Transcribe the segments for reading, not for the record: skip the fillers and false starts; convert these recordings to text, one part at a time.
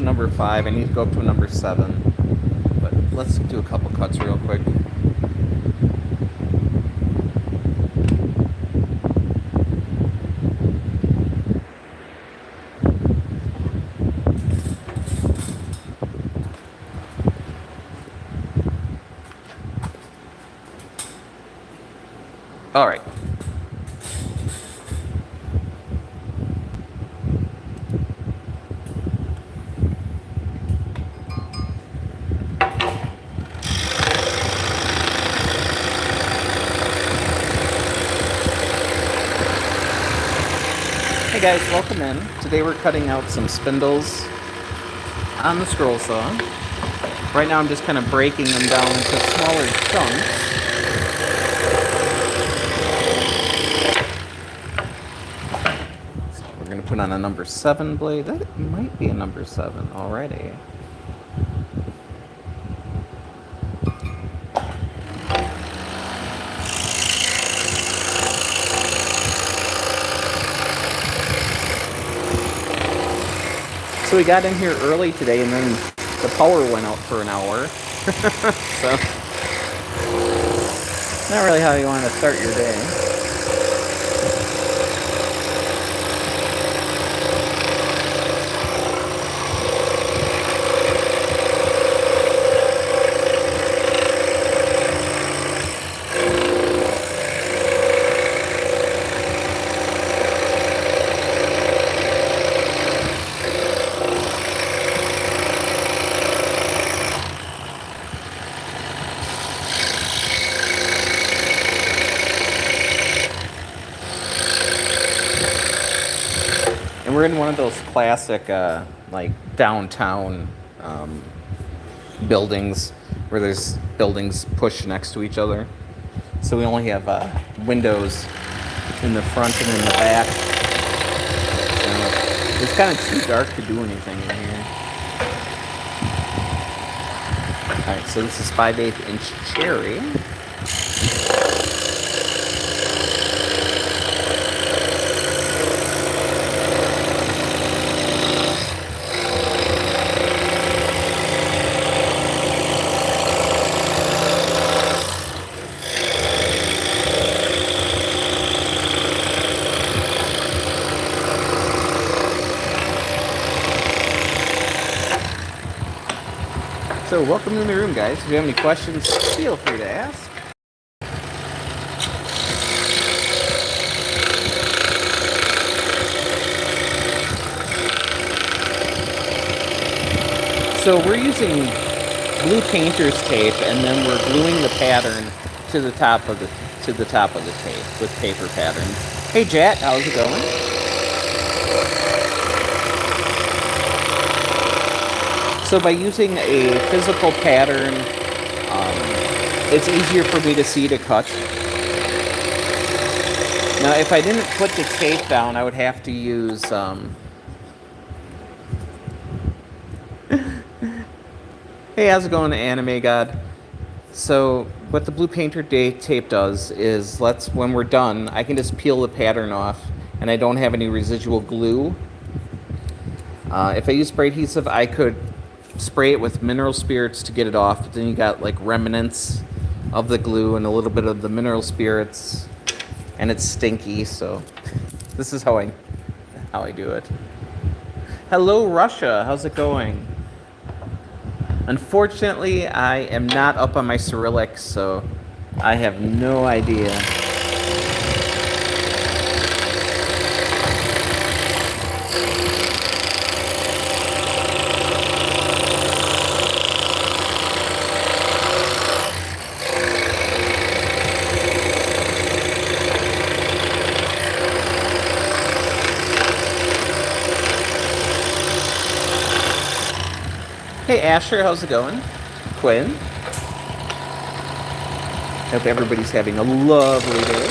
number 5. I need to go up to a number 7. But let's do a couple cuts real quick. All right. Hey guys, welcome in. Today we're cutting out some spindles on the scroll saw. Right now I'm just kind of breaking them down into smaller chunks. So we're going to put on a number 7 blade. That might be a number 7 already. So we got in here early today, and then the power went out for an hour. So, not really how you want to start your day. We're in one of those classic, like, downtown buildings where there's buildings pushed next to each other. So we only have windows in the front and in the back. So it's kind of too dark to do anything in here. Alright, so this is 5/8 inch cherry. So welcome to the room, guys. If you have any questions, feel free to ask. So we're using blue painter's tape, and then we're gluing the pattern to the top of the tape with paper pattern. Hey Jet, how's it going? So by using a physical pattern, it's easier for me to see to cut. Now, if I didn't put the tape down, I would have to use... Hey, how's it going, Anime God? So what the blue painter tape does is when we're done, I can just peel the pattern off, and I don't have any residual glue. If I use spray adhesive, I could spray it with mineral spirits to get it off, but then you got like remnants of the glue and a little bit of the mineral spirits, and it's stinky. So this is how I do it. Hello Russia, how's it going? Unfortunately, I am not up on my Cyrillic, so I have no idea. Hey Asher, how's it going? Quinn? Hope everybody's having a lovely day.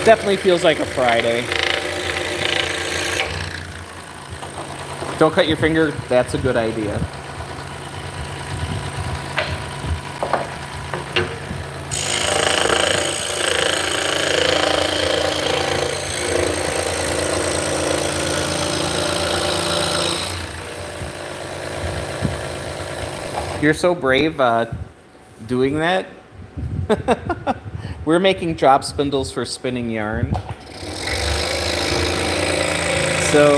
Definitely feels like a Friday. Don't cut your finger, that's a good idea. You're so brave doing that. We're making drop spindles for spinning yarn. So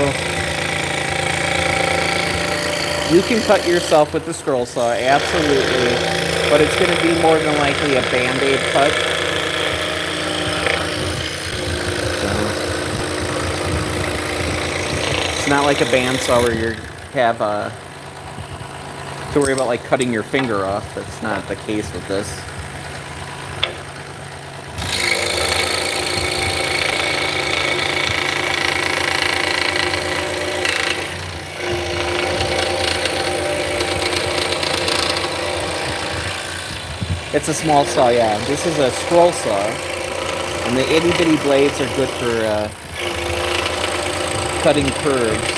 you can cut yourself with the scroll saw, absolutely, but it's going to be more than likely a Band-Aid cut. So it's not like a bandsaw where you have to worry about like cutting your finger off. That's not the case with this. It's a small saw, yeah. This is a scroll saw, and the itty bitty blades are good for cutting curves.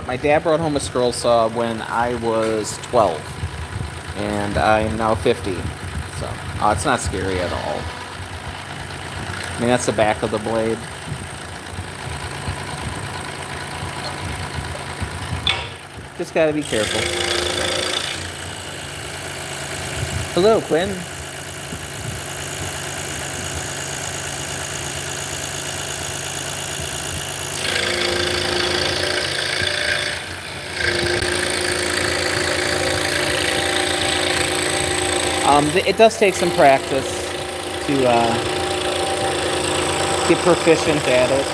My dad brought home a scroll saw when I was 12, and I'm now 50, so it's not scary at all. I mean, that's the back of the blade. Just gotta be careful. Hello, Quinn. It does take some practice to get proficient at it.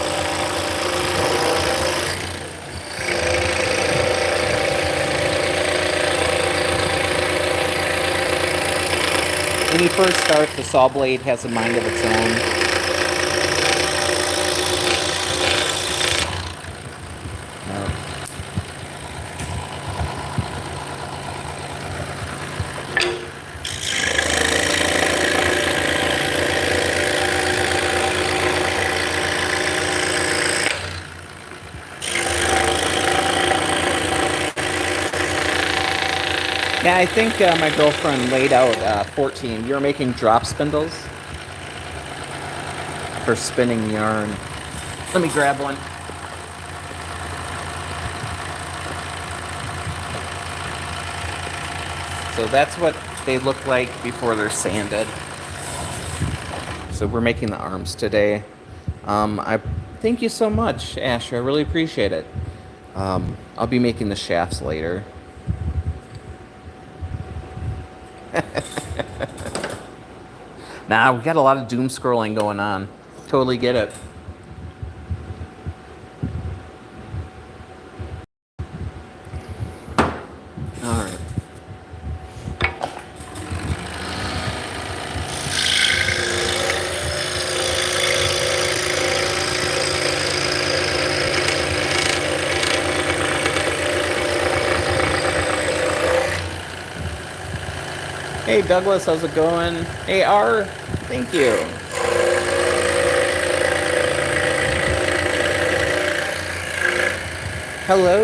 When you first start, the saw blade has a mind of its own. Yeah, I think my girlfriend laid out 14. You're making drop spindles for spinning yarn. Let me grab one. So that's what they look like before they're sanded. So we're making the arms today. I thank you so much, Asher. I really appreciate it. I'll be making the shafts later. Nah, we got a lot of doom scrolling going on. Totally get it. All right. Hey Douglas, how's it going? Hey R, thank you. Hello.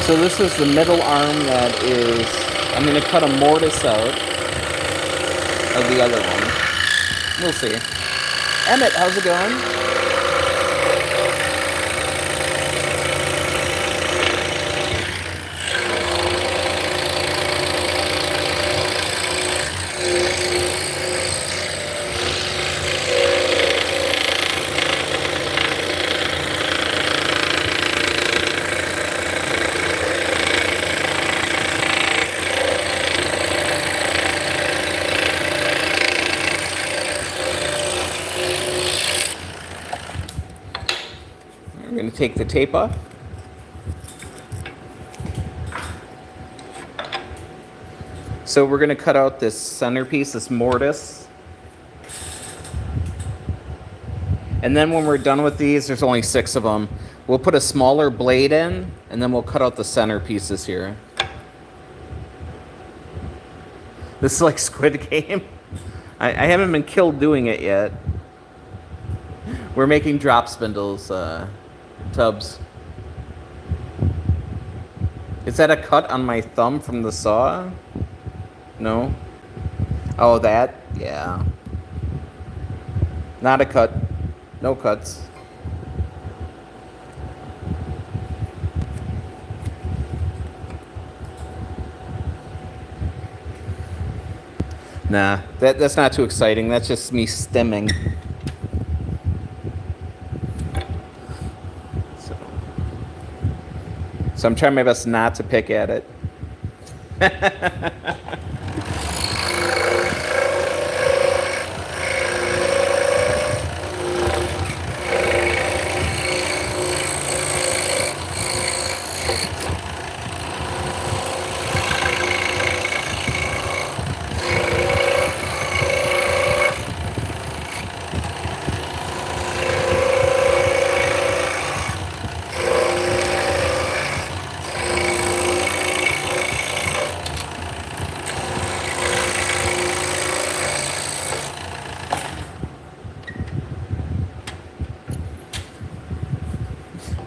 So this is the middle arm that is, I'm going to cut a mortise out of the other one. We'll see. Emmett, how's it going? I'm going to take the tape off. So we're going to cut out this centerpiece, this mortise. And then when we're done with these, there's only 6 of them. We'll put a smaller blade in, and then we'll cut out the centerpieces here. This is like Squid Game. I haven't been killed doing it yet. We're making drop spindles, Tubbs. Is that a cut on my thumb from the saw? No? Oh, that? Yeah. Not a cut. No cuts. Nah, that's not too exciting. That's just me stimming. So I'm trying my best not to pick at it.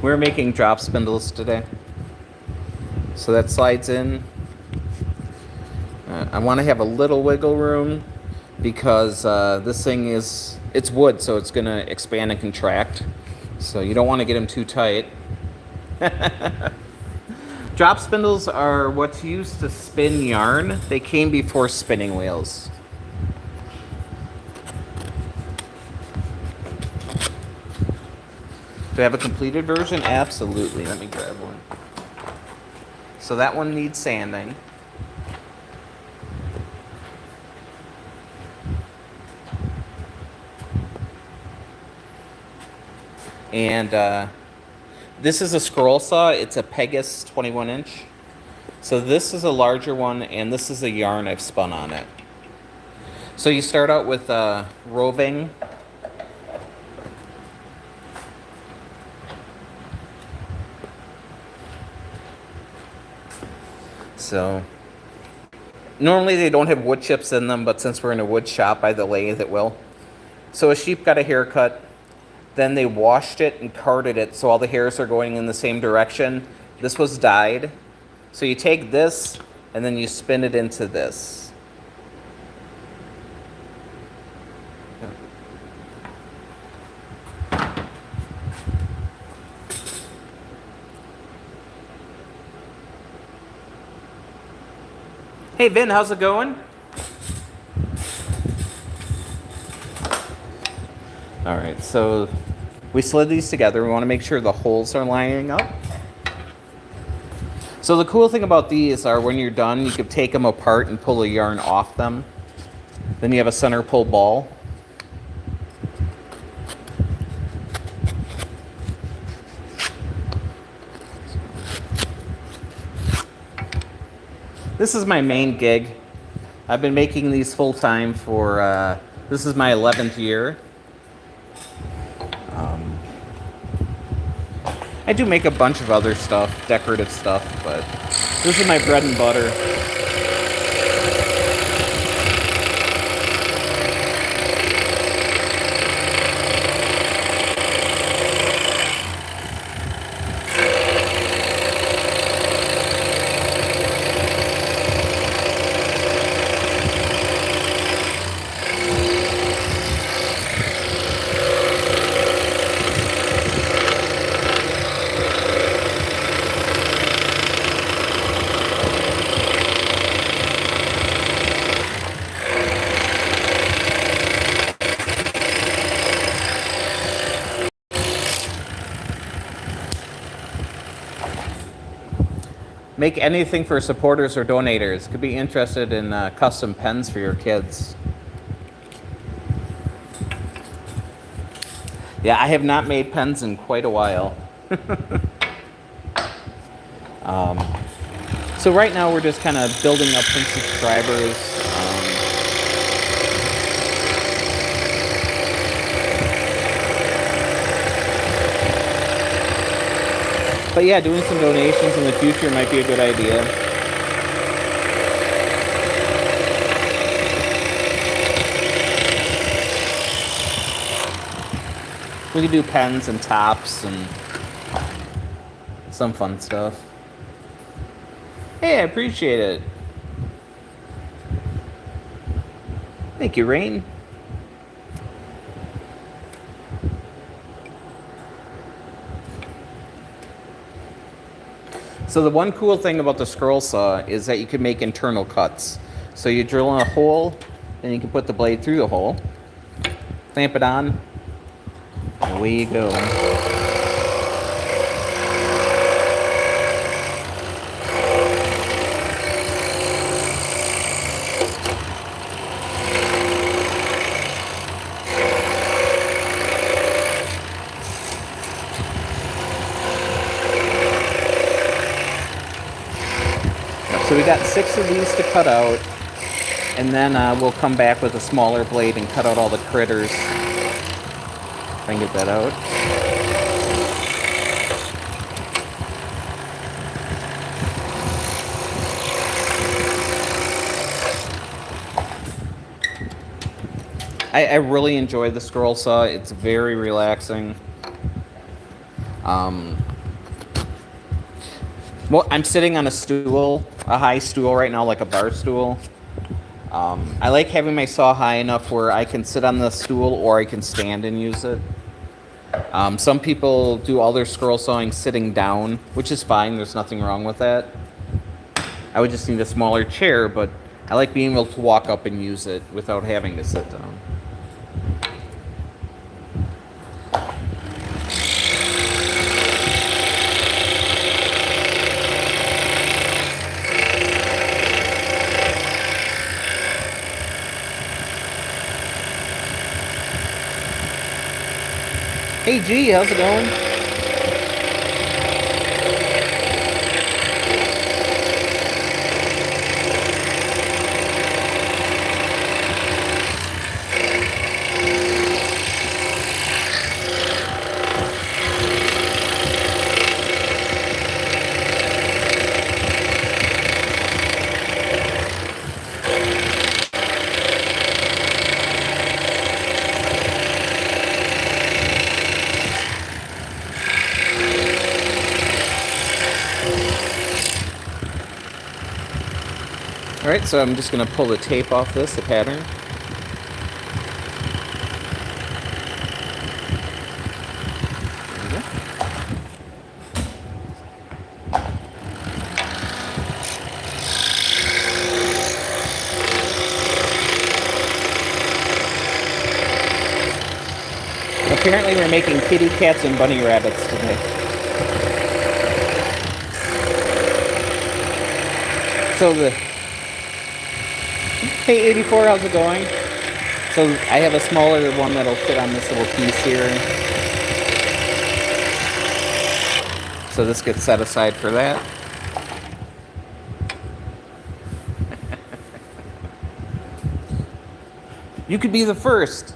We're making drop spindles today. So that slides in. I want to have a little wiggle room because this thing it's wood, so it's going to expand and contract. So you don't want to get them too tight. Drop spindles are what's used to spin yarn. They came before spinning wheels. Do I have a completed version? Absolutely. Let me grab one. So that one needs sanding. And this is a scroll saw. It's a Pegas 21 inch. So this is a larger one, and this is the yarn I've spun on it. So you start out with roving. So normally they don't have wood chips in them, but since we're in a wood shop by the lathe, it will. So a sheep got a haircut. Then they washed it and carded it so all the hairs are going in the same direction. This was dyed. So you take this and then you spin it into this. Hey Vin, how's it going? All right, so we slid these together. We want to make sure the holes are lining up. So the cool thing about these are when you're done, you could take them apart and pull the yarn off them. Then you have a center pull ball. This is my main gig. I've been making these full time for, this is my 11th year. I do make a bunch of other stuff, decorative stuff, but this is my bread and butter. Make anything for supporters or donators. Could be interested in custom pens for your kids. Yeah, I have not made pens in quite a while. So right now we're just kind of building up some subscribers. But yeah, doing some donations in the future might be a good idea. We can do pens and tops and some fun stuff. Hey, I appreciate it. Thank you, Rain. So the one cool thing about the scroll saw is that you can make internal cuts. So you drill in a hole, then you can put the blade through the hole, clamp it on, and away you go. So we got 6 of these to cut out, and then we'll come back with a smaller blade and cut out all the critters. If I can get that out. I really enjoy the scroll saw. It's very relaxing. Well, I'm sitting on a stool, a high stool right now, like a bar stool. I like having my saw high enough where I can sit on the stool or I can stand and use it. Some people do all their scroll sawing sitting down, which is fine. There's nothing wrong with that. I would just need a smaller chair, but I like being able to walk up and use it without having to sit down. Hey G, how's it going? Alright, so I'm just going to pull the tape off this, the pattern. There we go. Apparently we're making kitty cats and bunny rabbits today. So Hey 84, how's it going? So I have a smaller one that'll fit on this little piece here. So this gets set aside for that. You could be the first.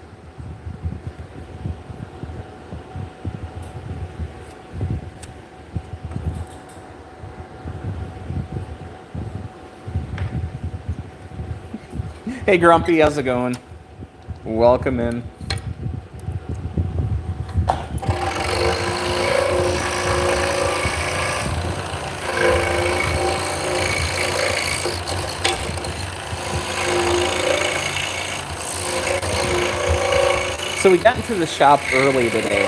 Hey Grumpy, how's it going? Welcome in. So we got into the shop early today.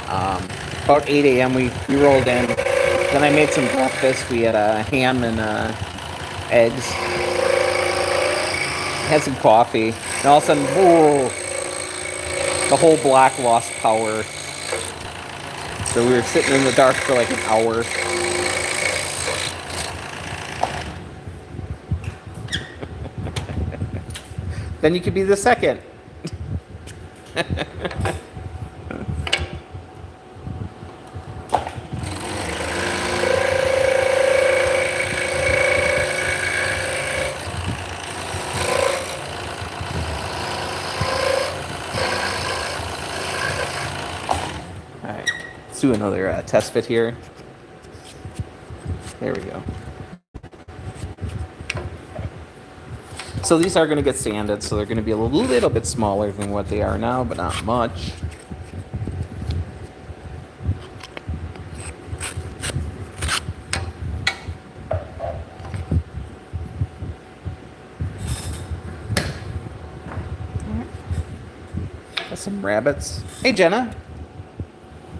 About 8 a.m. we rolled in. Then I made some breakfast. We had ham and eggs. Had some coffee, and all of a sudden, whoa, the whole block lost power. So we were sitting in the dark for like an hour. Then you could be the second. Let's do another test fit here. There we go. So these are going to get sanded, so they're going to be a little bit smaller than what they are now, but not much. some rabbits. Hey, Jenna.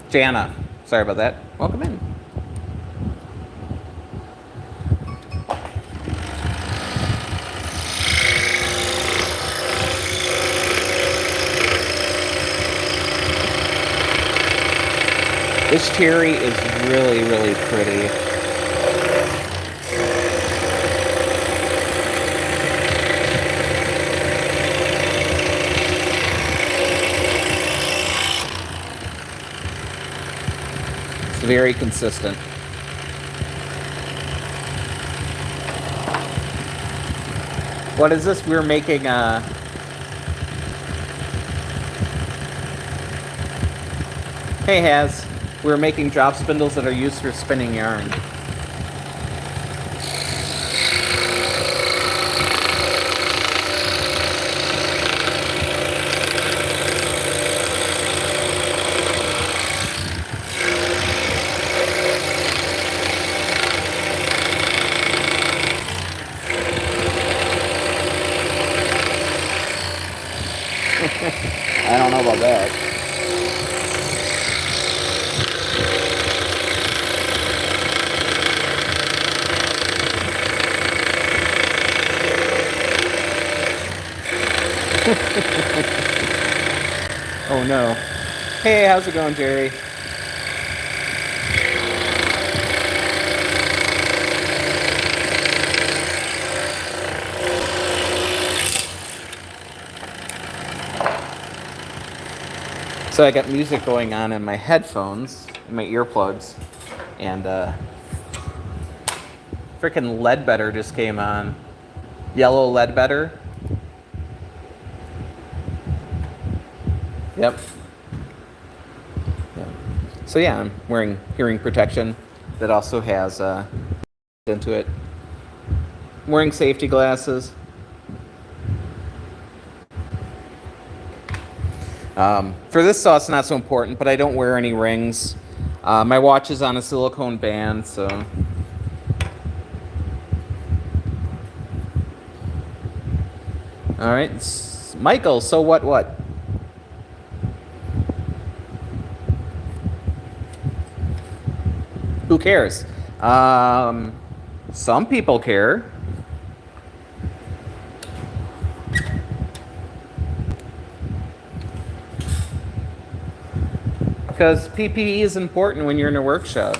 Jana. Sorry about that. Welcome in. This cherry is really, really pretty. It's very consistent. What is this? We're making a... Hey, Haz. We're making drop spindles that are used for spinning yarn. I don't know about that. Oh no. Hey, how's it going, Jerry? So I got music going on in my headphones, in my earplugs, and freaking Ledbetter just came on. Yellow Ledbetter. Yep. So yeah, I'm wearing hearing protection that also has into it. I'm wearing safety glasses. For this saw, it's not so important, but I don't wear any rings. My watch is on a silicone band, so. All right, Michael. So what? Who cares? Some people care. Because PPE is important when you're in a workshop.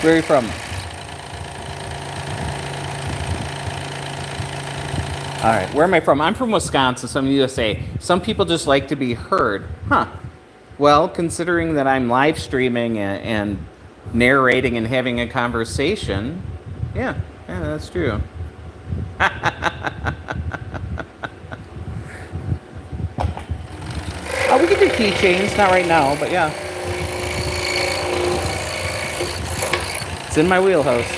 Where are you from? All right, where am I from? I'm from Wisconsin, so I'm in the USA. Some people just like to be heard. Huh. Well, considering that I'm live streaming and narrating and having a conversation, yeah, that's true. We can do keychains, not right now, but yeah. It's in my wheelhouse.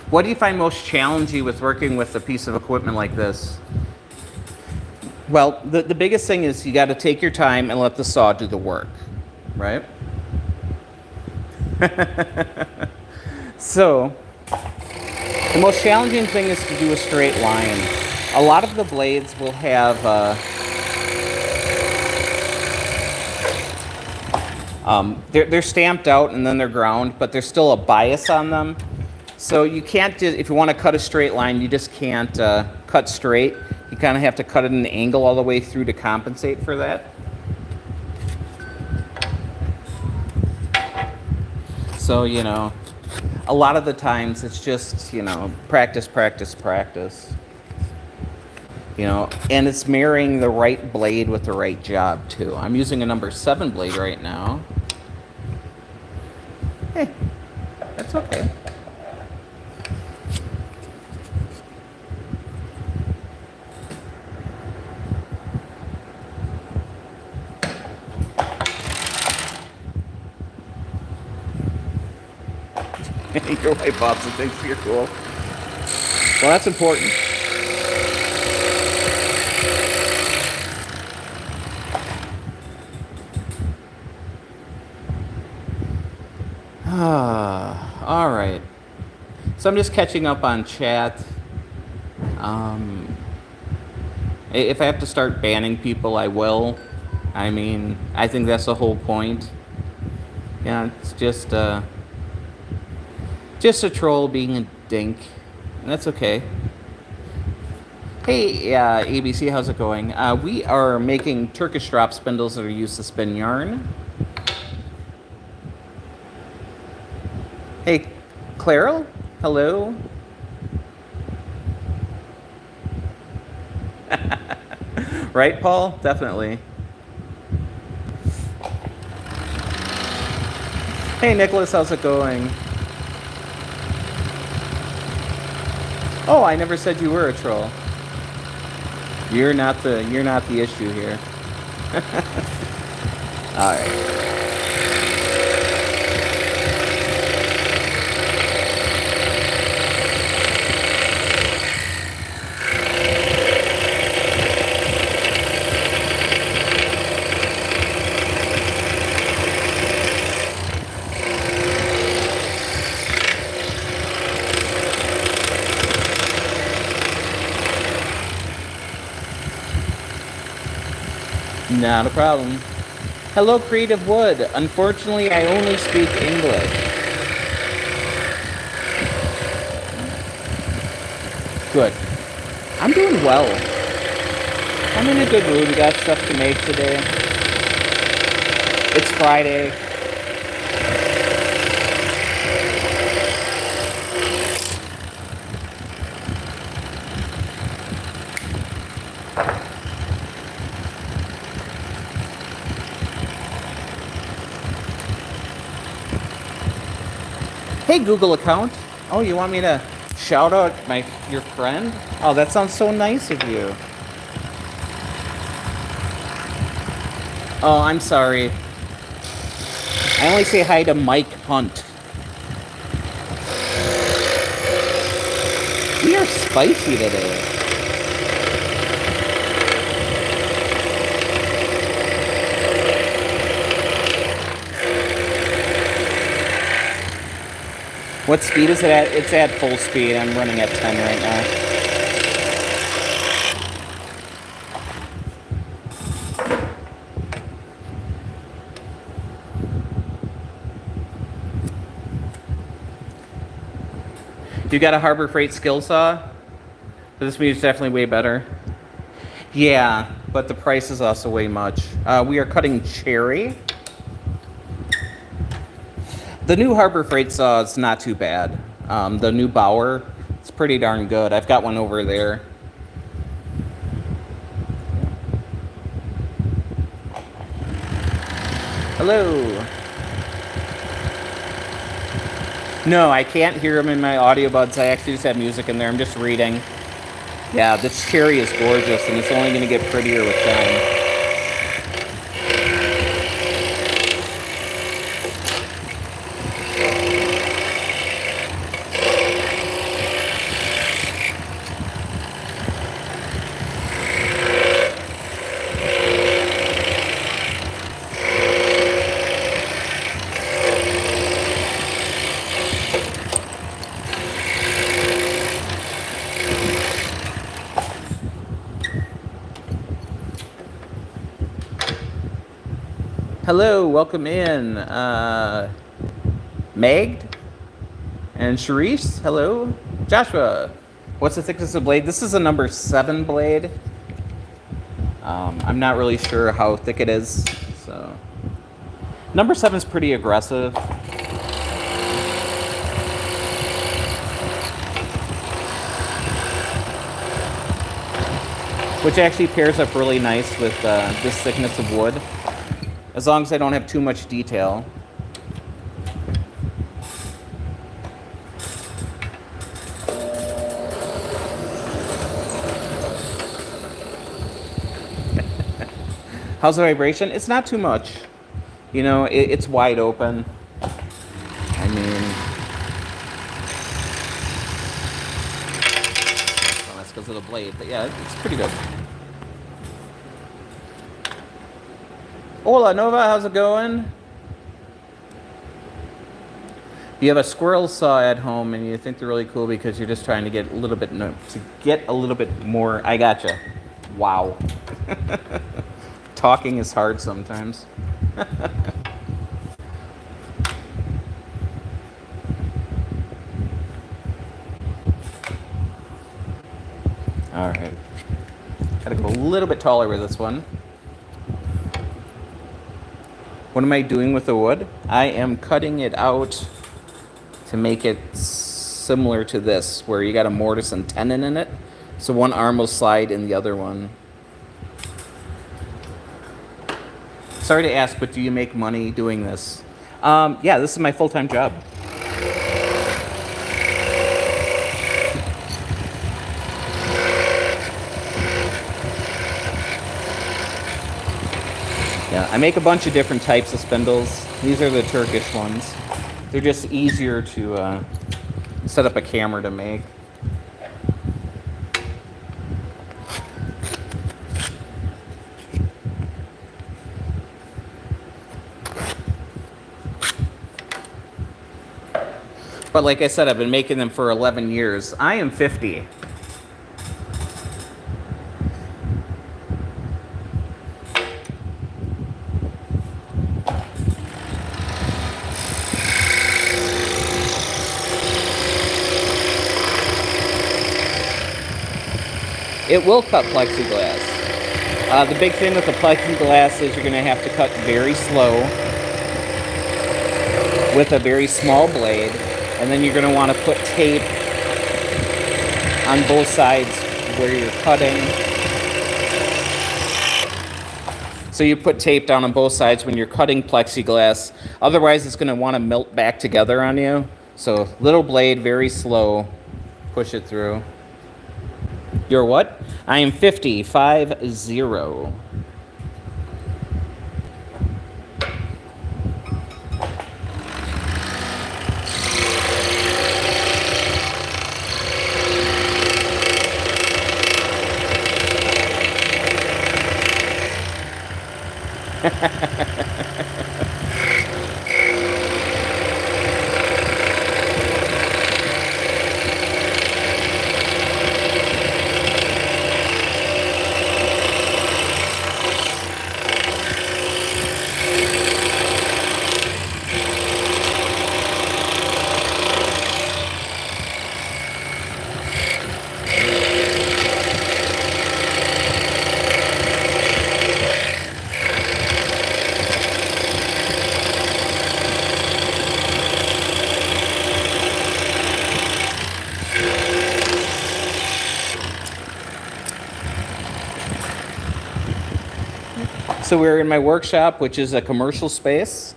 What do you find most challenging with working with a piece of equipment like this? Well, the biggest thing is you got to take your time and let the saw do the work, right? So, the most challenging thing is to do a straight line. A lot of the blades will have they're stamped out and then they're ground, but there's still a bias on them. So you can't, if you want to cut a straight line, you just can't cut straight. You kind of have to cut it at an angle all the way through to compensate for that. So, you know, a lot of the times it's just, you know, practice. You know, and it's marrying the right blade with the right job, too. I'm using a number 7 blade right now. Hey, that's okay. Your wife also thinks you're cool. Well, that's important. All right. So I'm just catching up on chat. If I have to start banning people, I will. I mean, I think that's the whole point. Yeah, it's just a troll being a dink. That's okay. Hey, ABC, how's it going? We are making Turkish drop spindles that are used to spin yarn. Hey, Claral, hello. Right, Paul? Definitely. Hey, Nicholas, how's it going? Oh, I never said you were a troll. You're not the issue here. All right. Not a problem. Hello, Creative Wood. Unfortunately, I only speak English. Good. I'm doing well. I'm in a good mood. We got stuff to make today. It's Friday. Hey, Google account. Oh, you want me to shout out your friend? Oh, that sounds so nice of you. Oh, I'm sorry. I only say hi to Mike Hunt. We are spicy today. What speed is it at? It's at full speed. I'm running at 10 right now. You got a Harbor Freight skill saw? This speed is definitely way better. Yeah, but the price is also way much. We are cutting cherry. The new Harbor Freight saw is not too bad. The new Bauer, it's pretty darn good. I've got one over there. Hello. No, I can't hear them in my audio buds. I actually just have music in there. I'm just reading. Yeah, this cherry is gorgeous, and it's only going to get prettier with time. Hello, welcome in, Meg and Sharice. Hello, Joshua. What's the thickness of blade? This is a number 7 blade. I'm not really sure how thick it is. So, number 7 is pretty aggressive. Which actually pairs up really nice with this thickness of wood. As long as I don't have too much detail. How's the vibration? It's not too much. You know, it's wide open. I mean, of the blade, but yeah, it's pretty good. Hola Nova, how's it going? You have a squirrel saw at home and you think they're really cool because you're just trying to get a little bit more. I gotcha. Wow. Talking is hard sometimes. All right. Gotta go a little bit taller with this one. What am I doing with the wood? I am cutting it out to make it similar to this, where you got a mortise and tenon in it. So one arm will slide in the other one. Sorry to ask, but do you make money doing this? Yeah, this is my full-time job. Yeah, I make a bunch of different types of spindles. These are the Turkish ones. They're just easier to set up a camera to make. But like I said, I've been making them for 11 years. I am 50. It will cut plexiglass. The big thing with the plexiglass is you're going to have to cut very slow with a very small blade, and then you're going to want to put tape on both sides where you're cutting. So you put tape down on both sides when you're cutting plexiglass. Otherwise, it's going to want to melt back together on you. So little blade, very slow. Push it through. You're what? I am 50, 5-0. So we're in my workshop, which is a commercial space.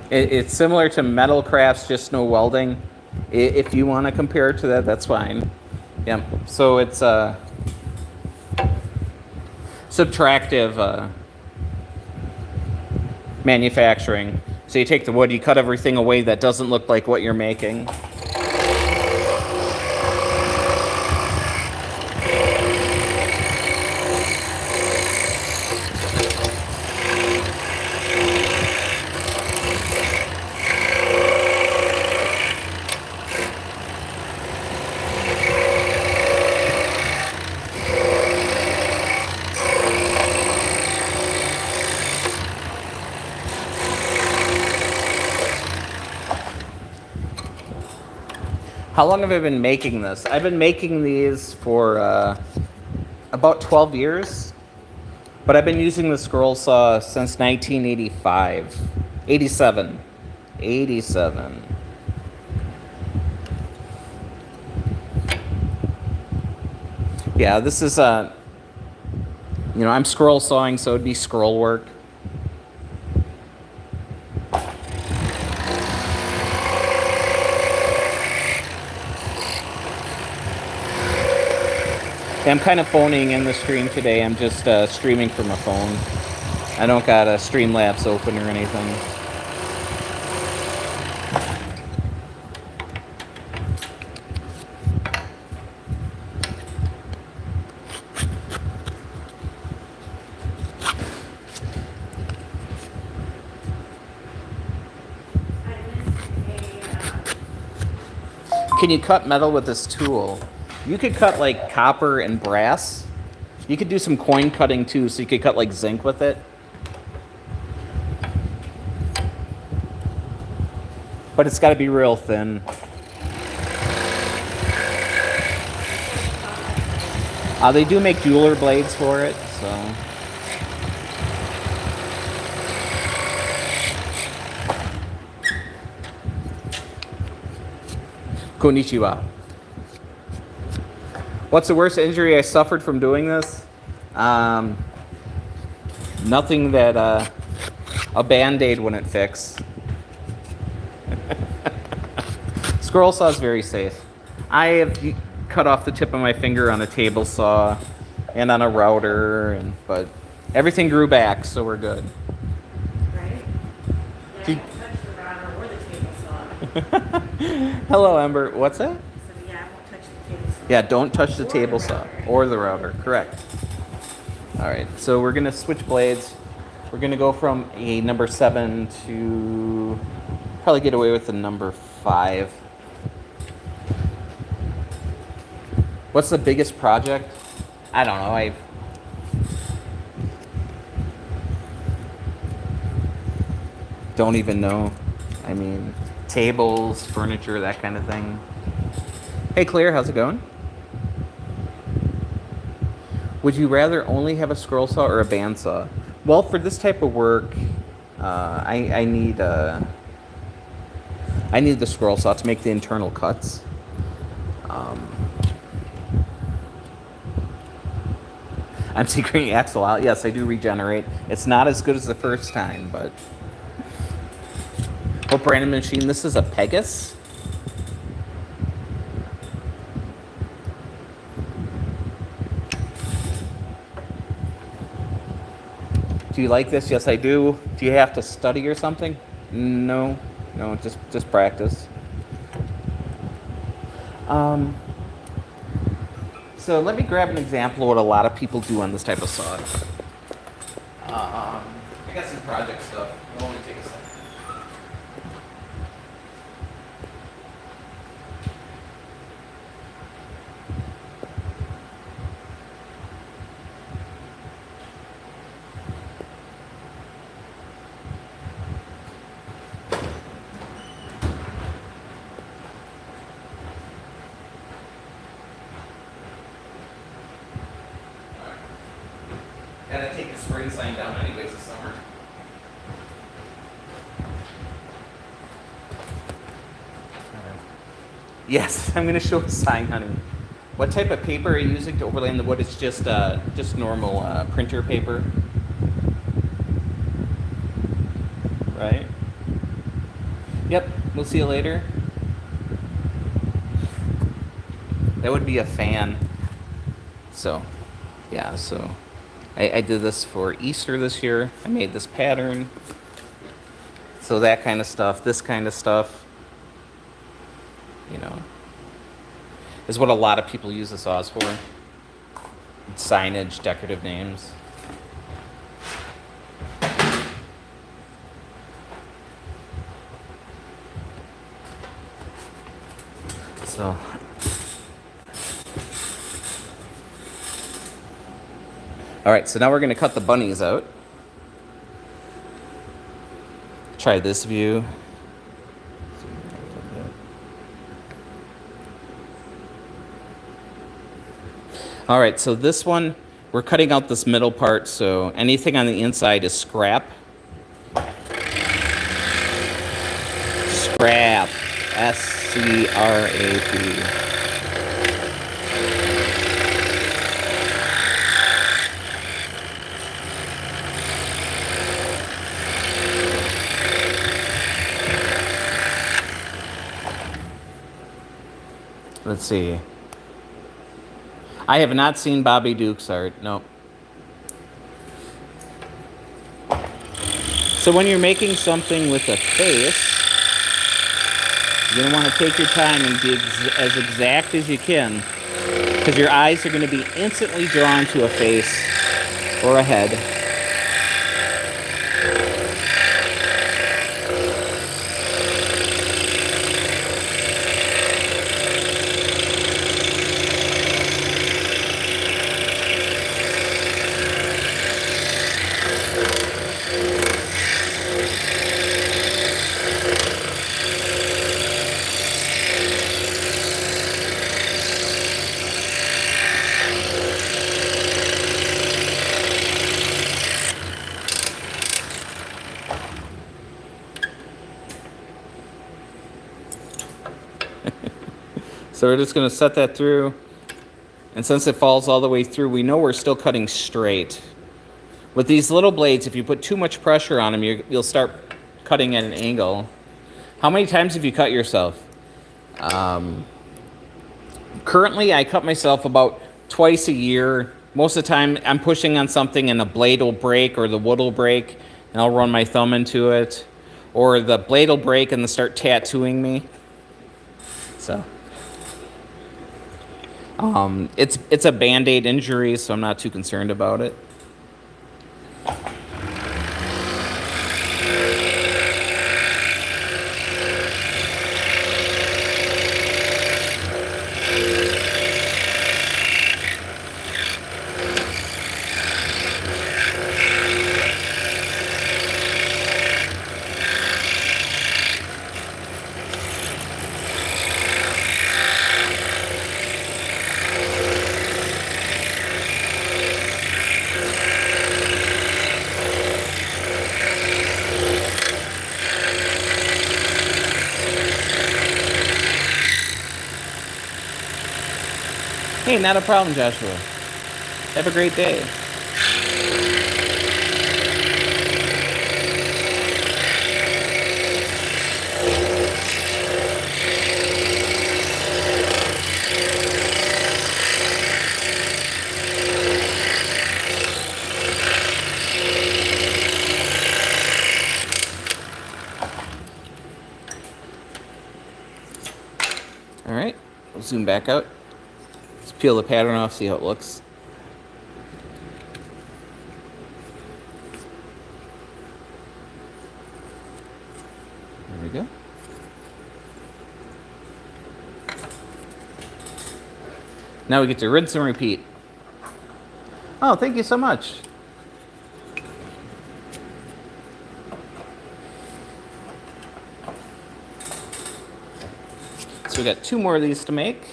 It's similar to metal crafts, just no welding. If you want to compare it to that, that's fine. Yeah, so it's subtractive manufacturing. So you take the wood, you cut everything away that doesn't look like what you're making. How long have I been making this? I've been making these for about 12 years, but I've been using the scroll saw since 1985. 87. Yeah, this is, I'm scroll sawing, so it'd be scroll work. I'm kind of phoning in the stream today. I'm just streaming from my phone. I don't got a Streamlabs open or anything. Can you cut metal with this tool? You could cut like copper and brass. You could do some coin cutting too, so you could cut like zinc with it. But it's got to be real thin. They do make jeweler blades for it, so. Konnichiwa. What's the worst injury I suffered from doing this? Nothing that a Band-Aid wouldn't fix. Scroll saw is very safe. I have cut off the tip of my finger on a table saw and on a router, but everything grew back, so we're good. Right? Yeah, I won't touch the router or the table saw. Hello, Ember. What's that? So yeah, I won't touch the table saw. Yeah, don't touch the Or table the saw router. or the router. Correct. All right, so we're gonna switch blades. We're gonna go from a number 7 to probably get away with the number 5. What's the biggest project? I don't know. I don't even know. I mean, tables, furniture, that kind of thing. Hey, Claire, how's it going? Would you rather only have a scroll saw or a bandsaw? Well, for this type of work, I need the scroll saw to make the internal cuts. I'm secreting axle out. Yes, I do regenerate. It's not as good as the first time, but what brand of machine? This is a Pegasus. Do you like this? Yes, I do. Do you have to study or something? No, just practice. So let me grab an example of what a lot of people do on this type of saw. I got some project stuff. It'll only take a second. Gotta take the spring sign down anyways this summer. Yes, I'm gonna show a sign, honey. What type of paper are you using to overlay in the wood? It's just normal printer paper. Right? Yep, we'll see you later. That would be a fan. So, yeah, so I did this for Easter this year. I made this pattern. So that kind of stuff, this kind of stuff, you know, is what a lot of people use the saws for. Signage, decorative names. So all right, so now we're going to cut the bunnies out. Try this view. All right, so this one, we're cutting out this middle part, so anything on the inside is scrap. Scrap. S-C-R-A-P. Let's see. I have not seen Bobby Duke's art. Nope. So when you're making something with a face, you're going to want to take your time and be as exact as you can, because your eyes are going to be instantly drawn to a face or a head. So we're just going to set that through. And since it falls all the way through, we know we're still cutting straight. With these little blades, if you put too much pressure on them, you'll start cutting at an angle. How many times have you cut yourself? Currently, I cut myself about twice a year. Most of the time, I'm pushing on something and the blade will break or the wood will break, and I'll run my thumb into it. Or the blade will break and they'll start tattooing me. So... it's a Band-Aid injury, so I'm not too concerned about it. Hey, not a problem, Joshua. Have a great day. All right, we'll zoom back out. Let's peel the pattern off, see how it looks. There we go. Now we get to rinse and repeat. Oh, thank you so much. So we got 2 more of these to make.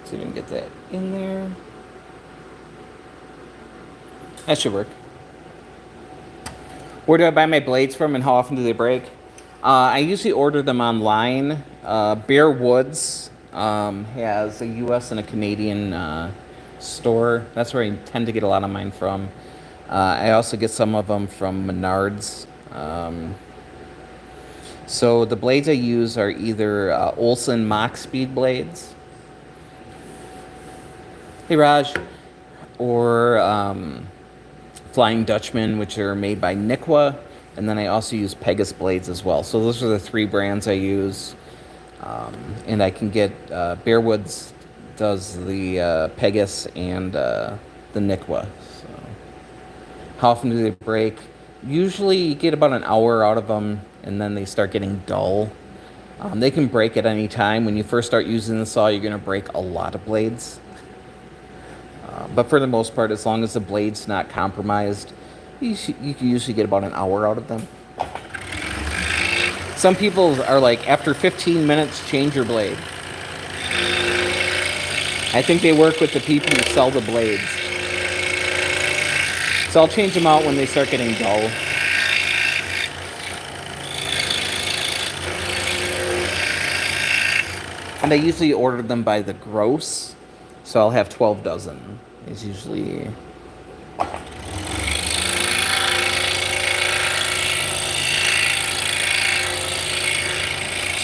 See if we can get that in there. That should work. Where do I buy my blades from and how often do they break? I usually order them online. Bear Woods has a US and a Canadian store. That's where I tend to get a lot of mine from. I also get some of them from Menards. So the blades I use are either Olson Mach Speed blades. Hey Raj. Or Flying Dutchman, which are made by Nikwa. And then I also use Pegasus blades as well. So those are the 3 brands I use. And I can get Bear Woods does the Pegasus and the Nikwa. So how often do they break? Usually you get about an hour out of them, and then they start getting dull. They can break at any time. When you first start using the saw, you're going to break a lot of blades. But for the most part, as long as the blade's not compromised, you can usually get about an hour out of them. Some people are like, after 15 minutes, change your blade. I think they work with the people who sell the blades. So I'll change them out when they start getting dull. And I usually order them by the gross. So I'll have 12 dozen. It's usually...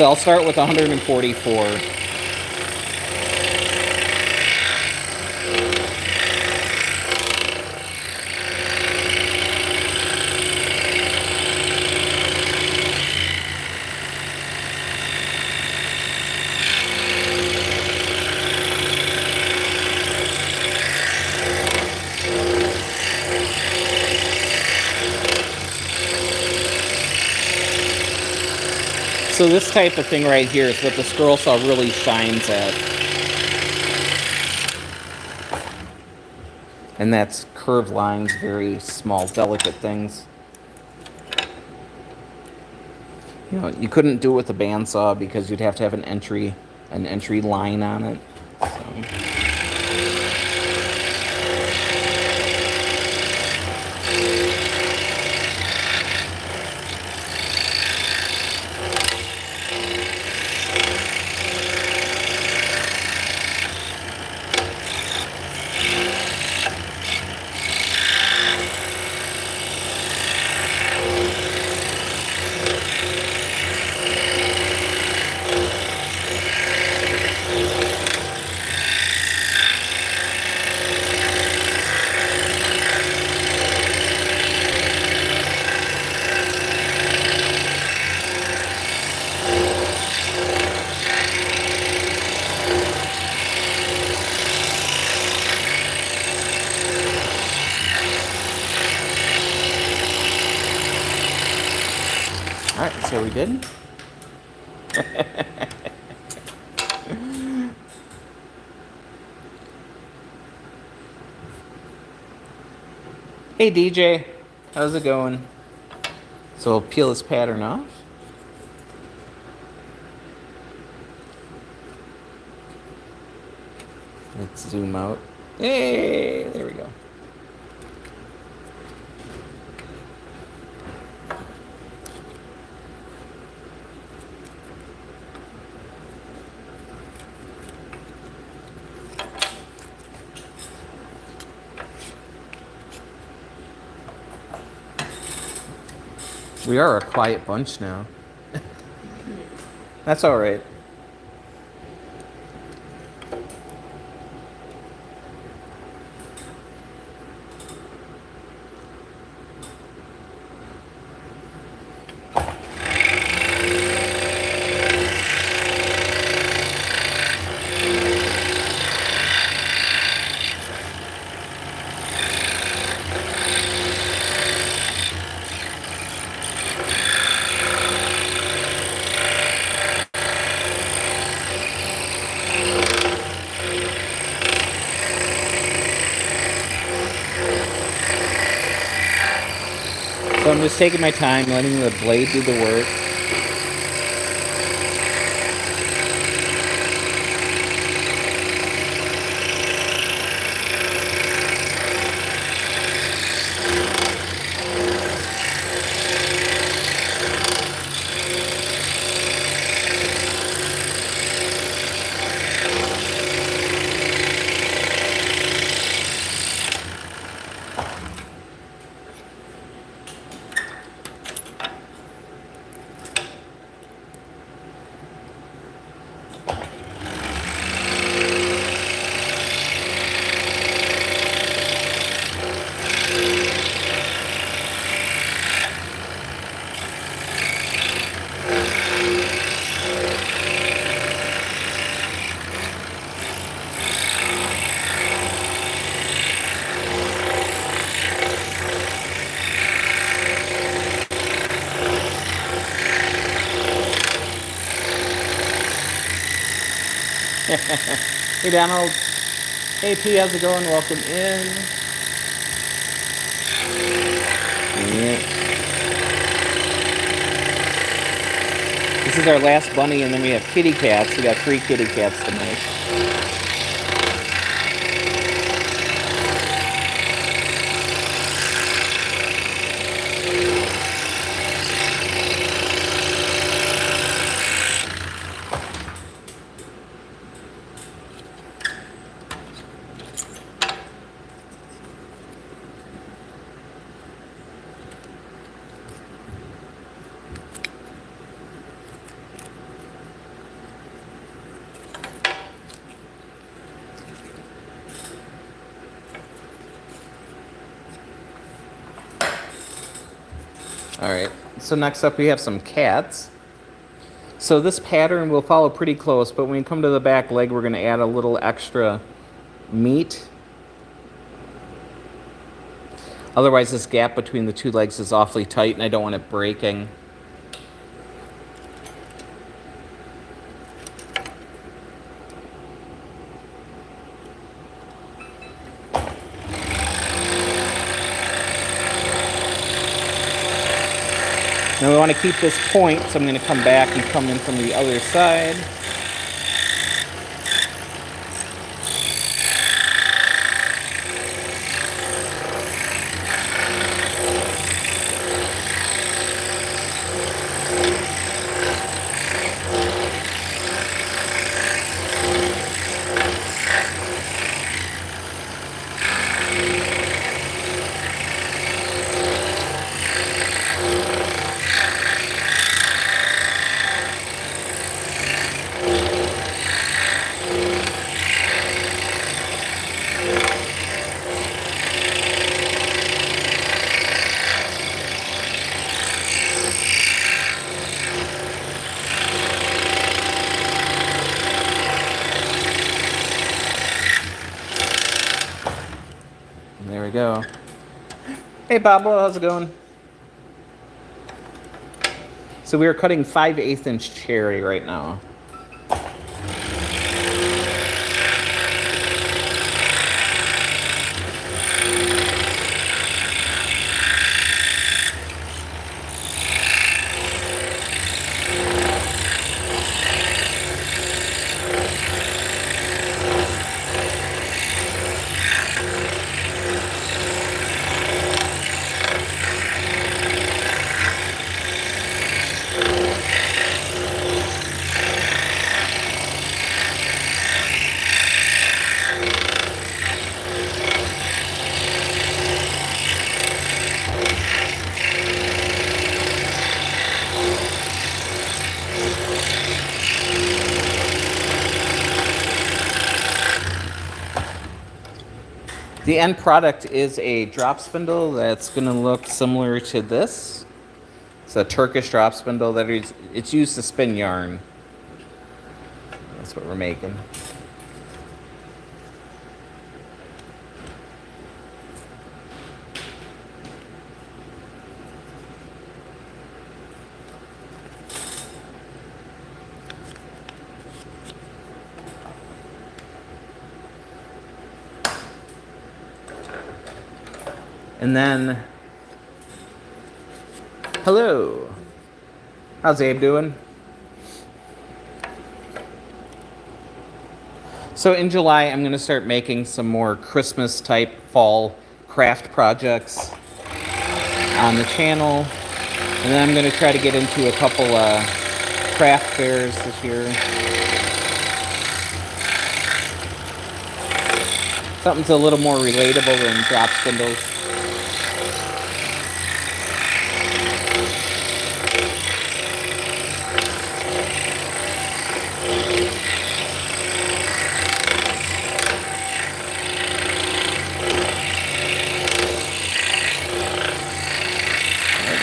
So I'll start with 144. So this type of thing right here is what the scroll saw really shines at. And that's curved lines, very small, delicate things. You know, you couldn't do it with a bandsaw because you'd have to have an entry line on it. So. Alright, so we did. Hey DJ, how's it going? So we'll peel this pattern off. Let's zoom out. Hey, there we go. We are a quiet bunch now. That's all right. So I'm just taking my time, letting the blade do the work. Hey Donald. Hey P, how's it going? Welcome in. Yeah. This is our last bunny, and then we have kitty cats. We got 3 kitty cats tonight. All right. So next up we have some cats. So this pattern will follow pretty close, but when we come to the back leg, we're going to add a little extra meat. Otherwise, this gap between the two legs is awfully tight, and I don't want it breaking. Now we want to keep this point, so I'm going to come back and come in from the other side. There we go. Hey, Pablo, how's it going? So we are cutting 5/8 inch cherry right now. The end product is a drop spindle that's going to look similar to this. It's a Turkish drop spindle that it's used to spin yarn. That's what we're making. And then, hello. How's Abe doing? So in July, I'm going to start making some more Christmas type fall craft projects on the channel. And then I'm going to try to get into a couple craft fairs this year. Something's a little more relatable than drop spindles.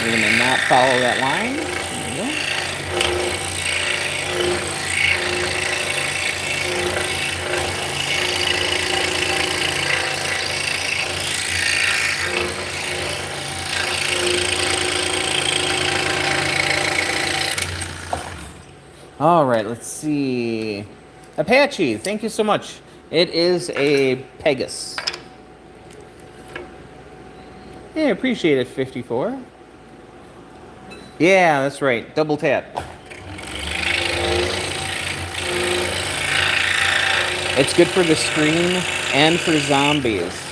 We're going to not follow that line. There we go. All right, let's see. Apache, thank you so much. It is a Pegasus. Yeah, appreciate it, 54. Yeah, that's right. Double tap. It's good for the screen and for zombies.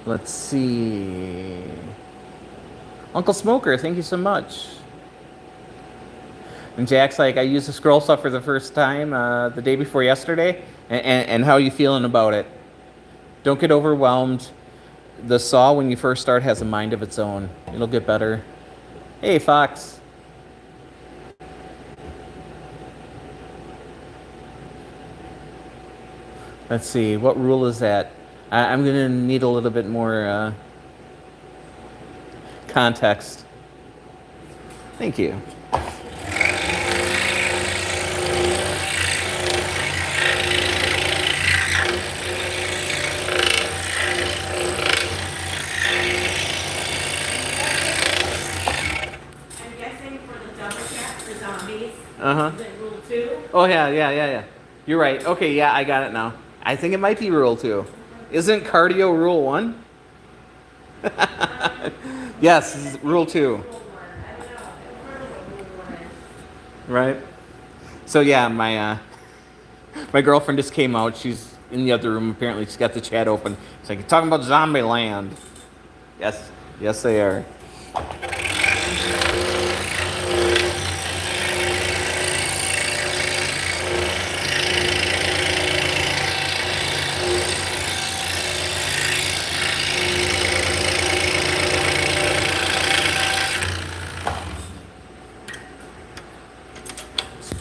Let's see. Uncle Smoker, thank you so much. And Jack's like, I used the scroll stuff for the first time the day before yesterday. And how are you feeling about it? Don't get overwhelmed. the saw, when you first start, has a mind of its own. It'll get better. Hey, Fox. Let's see. What rule is that? I'm going to need a little bit more context. Thank you. I'm guessing for the double check for zombies. Uh-huh. Is it rule 2? Oh, yeah. You're right. Okay, yeah, I got it now. I think it might be rule 2. Isn't cardio rule 1? Yes, this is rule 2. Rule 1. I don't know. I've heard of what rule 1 is. Right? So yeah, my girlfriend just came out. She's in the other room. Apparently, she's got the chat open. It's like, talking about Zombie Land. Yes, they are.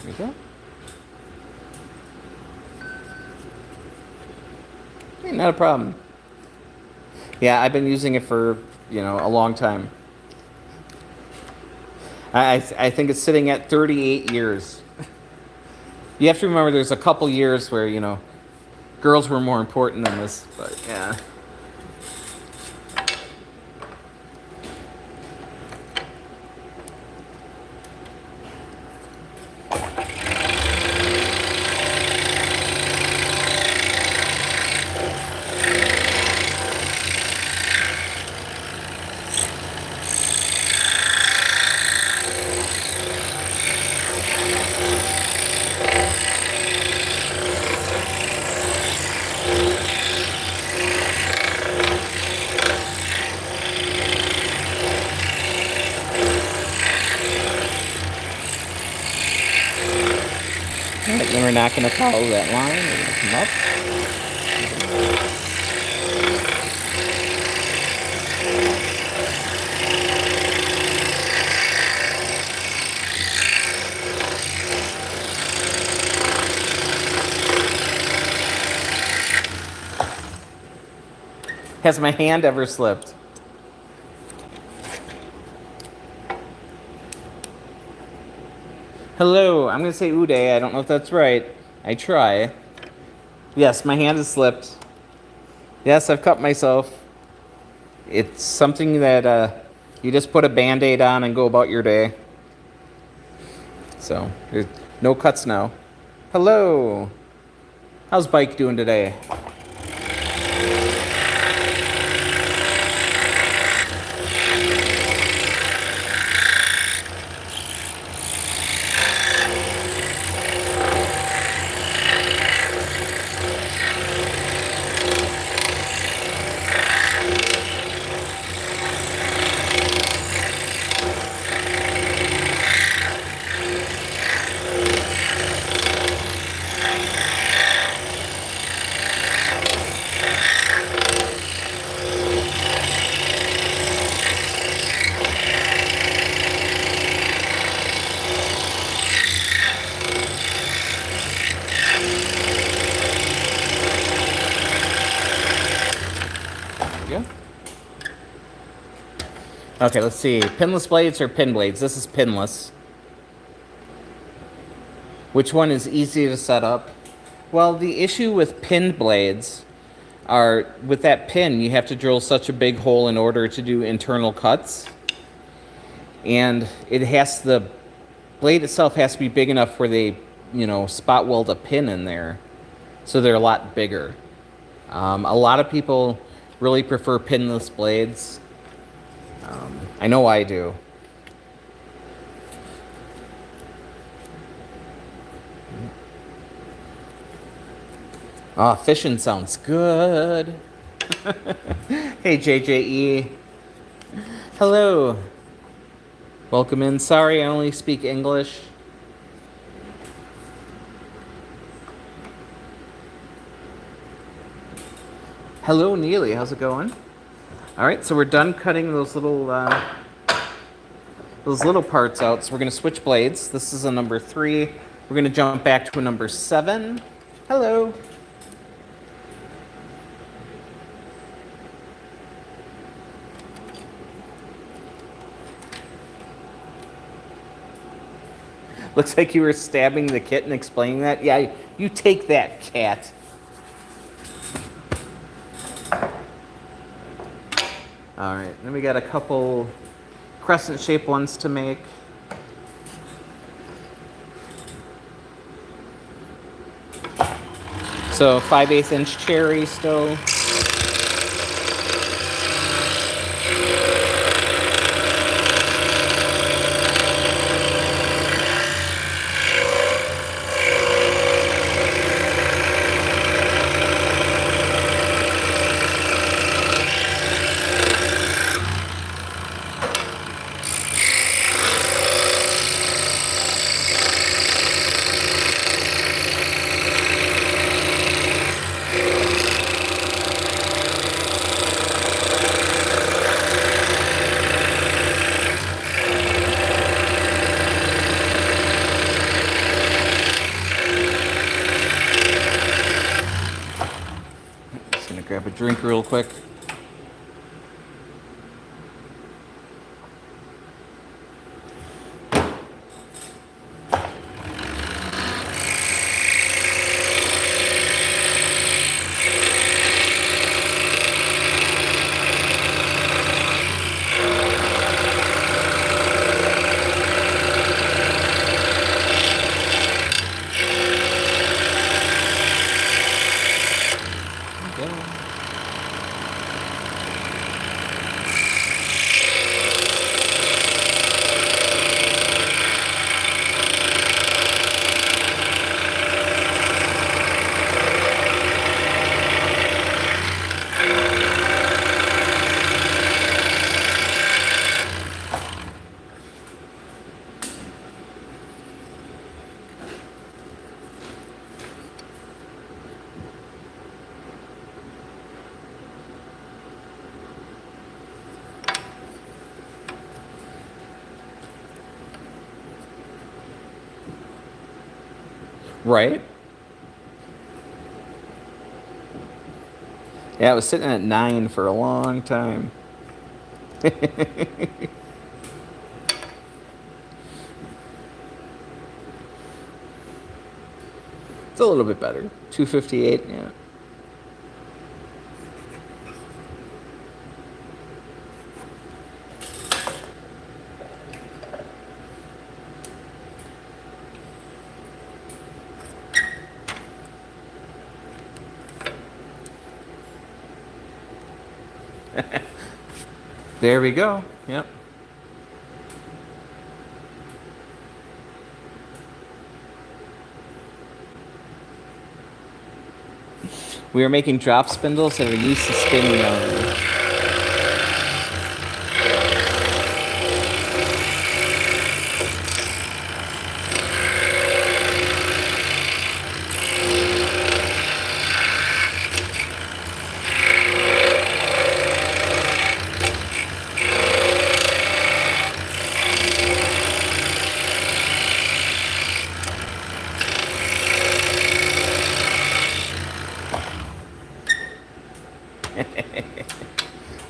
There we go. Hey, not a problem. Yeah, I've been using it for, a long time. I think it's sitting at 38 years. You have to remember there's a couple years where, girls were more important than this, but yeah. All right, then we're not going to follow that line. We're going to come up. Has my hand ever slipped? Hello, I'm going to say Uday. I don't know if that's right. I try. Yes, my hand has slipped. Yes, I've cut myself. It's something that you just put a Band-Aid on and go about your day. So, there's no cuts now. Hello. How's Bike doing today? Okay, let's see. Pinless blades or pin blades? This is pinless. Which one is easy to set up? Well, the issue with pin blades are, with that pin, you have to drill such a big hole in order to do internal cuts. And the blade itself has to be big enough where they, spot weld a pin in there. So they're a lot bigger. A lot of people really prefer pinless blades. I know I do. Oh, fishing sounds good. Hey, JJE. Hello. Welcome in. Sorry, I only speak English. Hello, Neely. How's it going? All right, so we're done cutting those little parts out. So we're gonna switch blades. This is a number 3. We're gonna jump back to a number 7. Hello. Looks like you were stabbing the kitten, explaining that. Yeah, you take that, cat. All right, then we got a couple crescent-shaped ones to make. So 5/8 inch cherry still. Just gonna grab a drink real quick. Right? Yeah, I was sitting at 9 for a long time. It's a little bit better. 258, yeah. There we go. Yep. We are making drop spindles that are used to spinning yarn.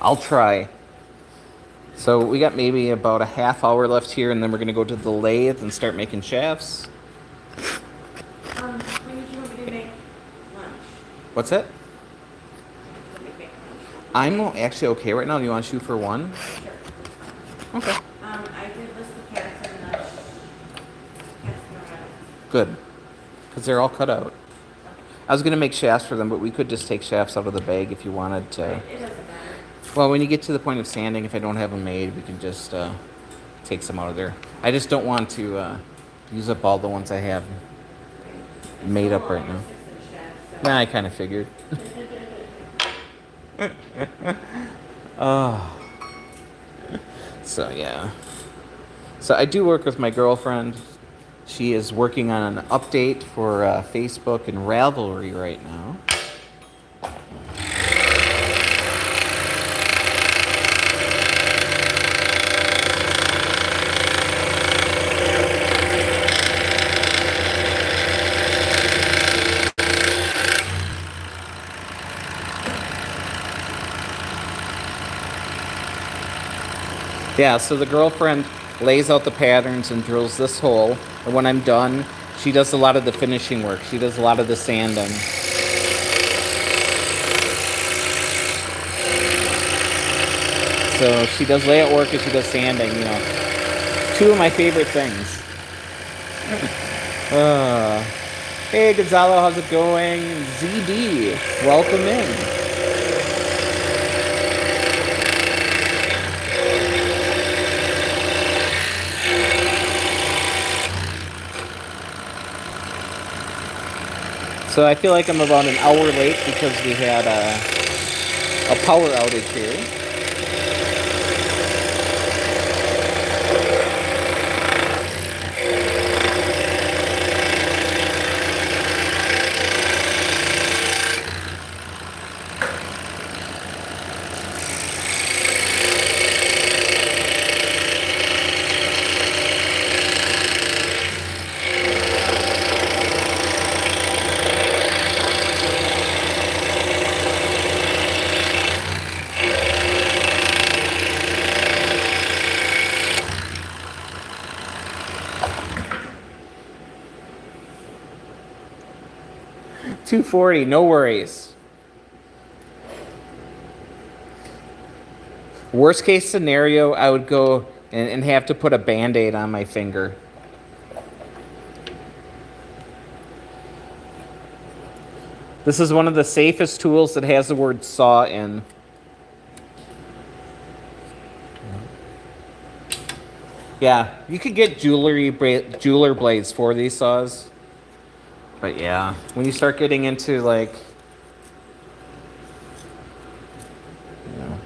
I'll try. So we got maybe about a half hour left here, and then we're gonna go to the lathe and start making shafts. When did you want me to make lunch? What's that? Let me make lunch. I'm actually okay right now. Do you want to shoot for 1? Sure. Okay. I did list the carrots and the cats and Good. Because they're all cut out. I was gonna make shafts for them, but we could just take shafts out of the bag if you wanted to. It doesn't matter. Well, when you get to the point of sanding, if I don't have them made, we can just take some out of there. I just don't want to use up all the ones I have made up right now. Nah, I kind of figured. Oh. So, yeah. So I do work with my girlfriend. She is working on an update for Facebook and Ravelry right now. Yeah, so the girlfriend lays out the patterns and drills this hole, and when I'm done, she does a lot of the finishing work. She does a lot of the sanding. So she does layout work and she does sanding, you know. Two of my favorite things. Hey, Gonzalo, how's it going? ZD, welcome in. So I feel like I'm about an hour late because we had a power outage here. $240, no worries. Worst case scenario, I would go and have to put a Band-Aid on my finger. This is one of the safest tools that has the word saw in. Yeah, you could get jeweler blades for these saws. But yeah, when you start getting into like, you know,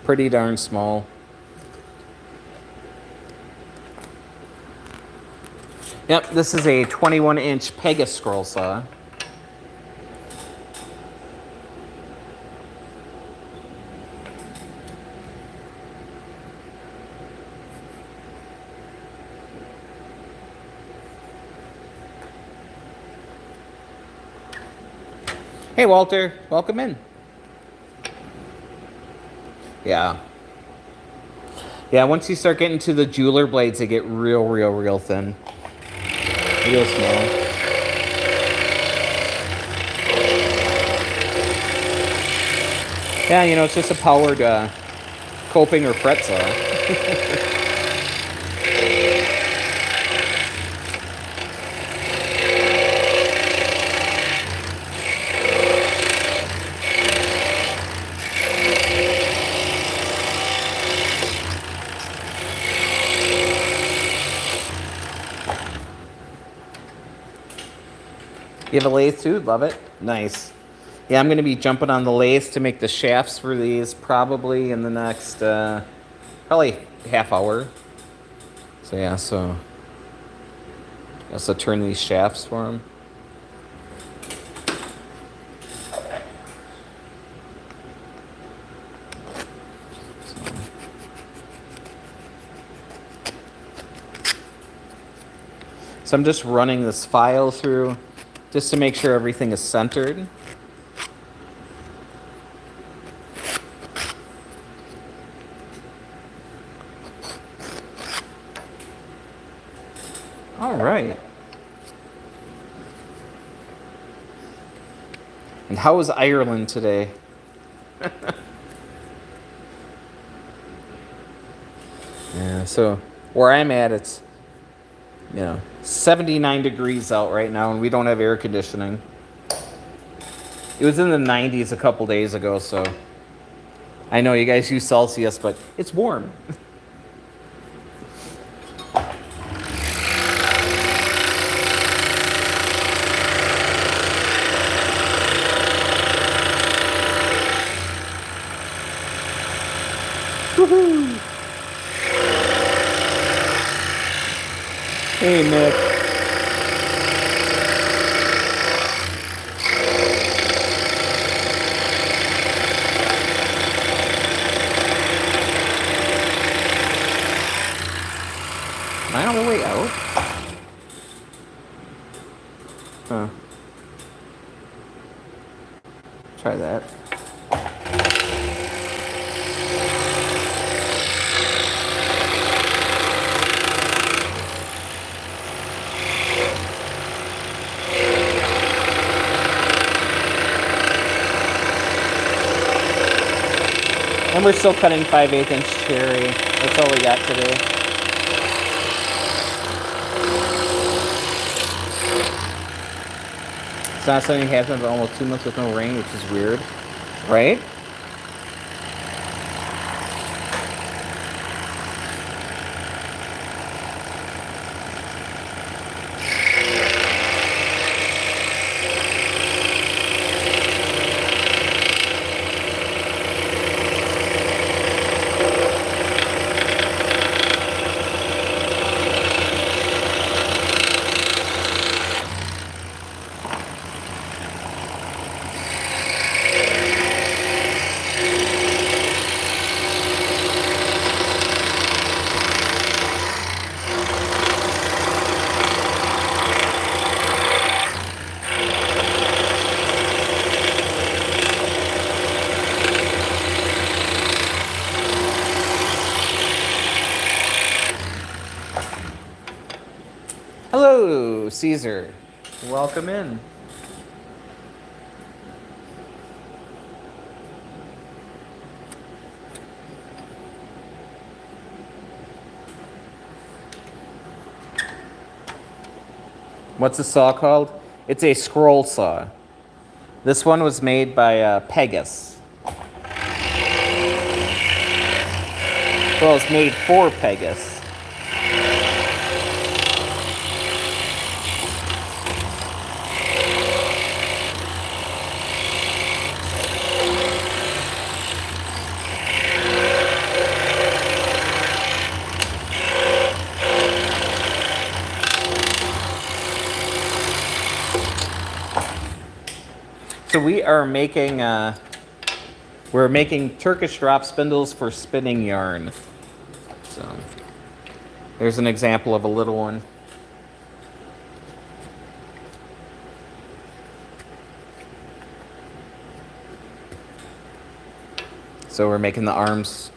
pretty darn small. Yep, this is a 21-inch Pega scroll saw. Hey, Walter, welcome in. Yeah. Yeah, once you start getting to the jeweler blades, they get real thin. Real small. Yeah, you know, it's just a powered coping or fret saw. You have a lathe too? Love it. Nice. Yeah, I'm going to be jumping on the lathe to make the shafts for these probably in the next, probably half hour. So yeah, so turn these shafts for them. So I'm just running this file through just to make sure everything is centered. All right. And how was Ireland today? Yeah, so where I'm at, it's, 79 degrees out right now, and we don't have air conditioning. It was in the 90s a couple days ago, so I know you guys use Celsius, but it's warm. Woohoo! Hey, Nick. Am I on the way out? Huh. Try that. And we're still cutting 5/8" cherry. That's all we got today. It's not something that happened for almost 2 months with no rain, which is weird, right? Hello, Caesar. Welcome in. What's the saw called? It's a scroll saw. This one was made by Pegas. Well, it's made for Pegas. So we are making, we're making Turkish drop spindles for spinning yarn. So there's an example of a little one. So we're making the arms.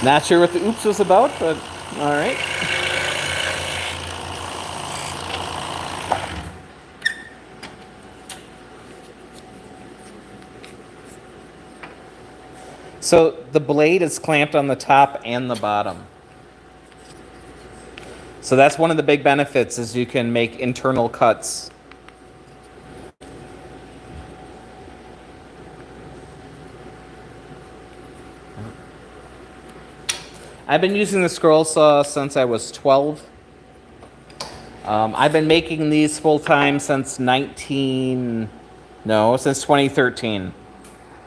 Not sure what the oops was about, but all right. So the blade is clamped on the top and the bottom. So that's one of the big benefits, is you can make internal cuts. I've been using the scroll saw since I was 12. I've been making these full time since 2013.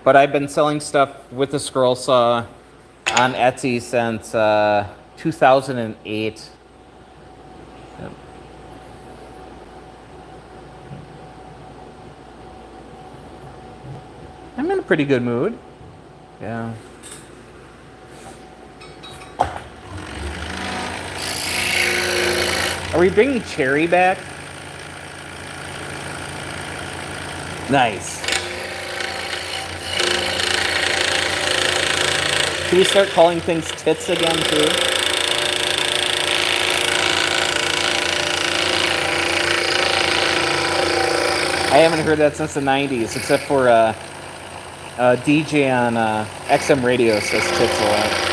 But I've been selling stuff with the scroll saw on Etsy since 2008. Yep. I'm in a pretty good mood. Yeah. Are we bringing Cherry back? Nice. Should we start calling things tits again, too? I haven't heard that since the 90s, except for a DJ on XM radio says tits a lot.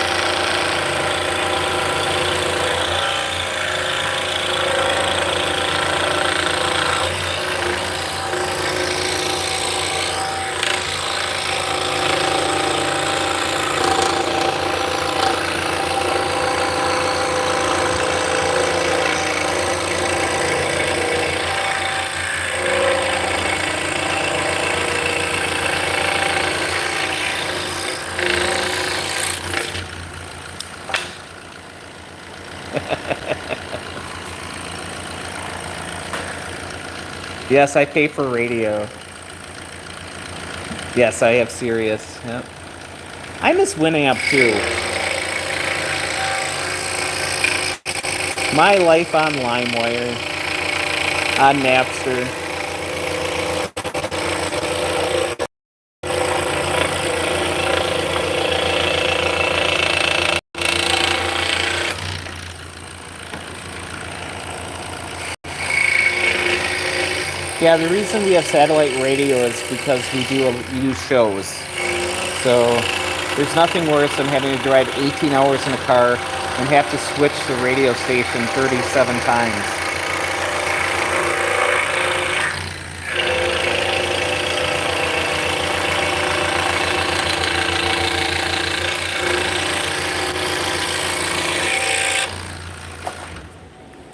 Yes, I pay for radio. Yes, I have Sirius. Yep. I miss Winamp too. My life on LimeWire. on Napster. Yeah, the reason we have satellite radio is because we do shows. So there's nothing worse than having to drive 18 hours in a car and have to switch the radio station 37 times.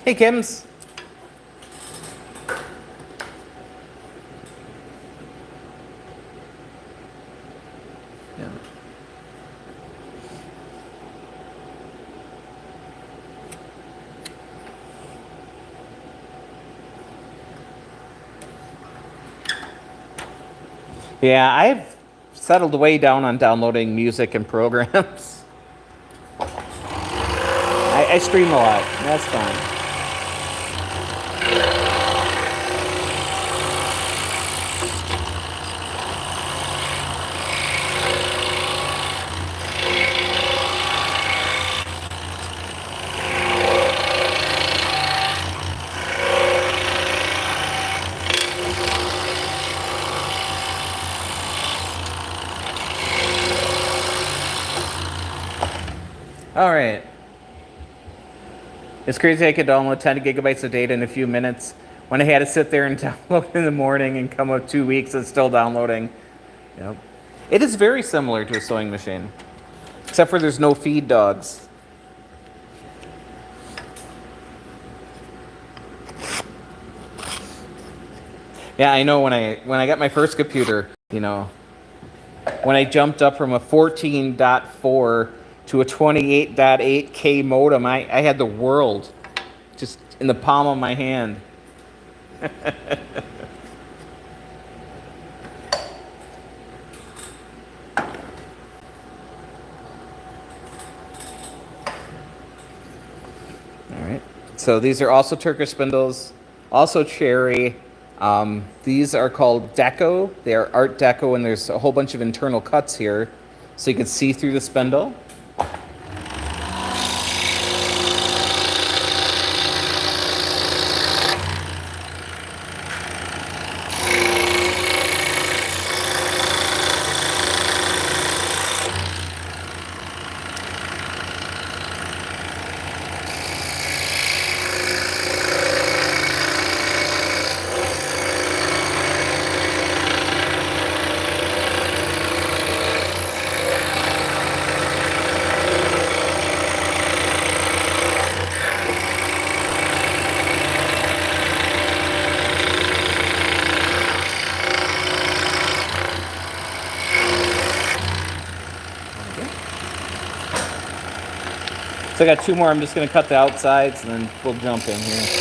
Hey, Kims. Yeah. Yeah, I've settled way down on downloading music and programs. I stream a lot. That's fine. All right. It's crazy I could download 10 gigabytes of data in a few minutes when I had to sit there and download in the morning and come up 2 weeks it's still downloading. Yep. It is very similar to a sewing machine, except for there's no feed dogs. Yeah, I know when I got my first computer, when I jumped up from a 14.4 to a 28.8K modem, I had the world just in the palm of my hand. All right. So these are also Turkish spindles, also cherry. These are called Deco. They are Art Deco, and there's a whole bunch of internal cuts here, so you can see through the spindle. So I got two more. I'm just going to cut the outsides and then we'll jump in here.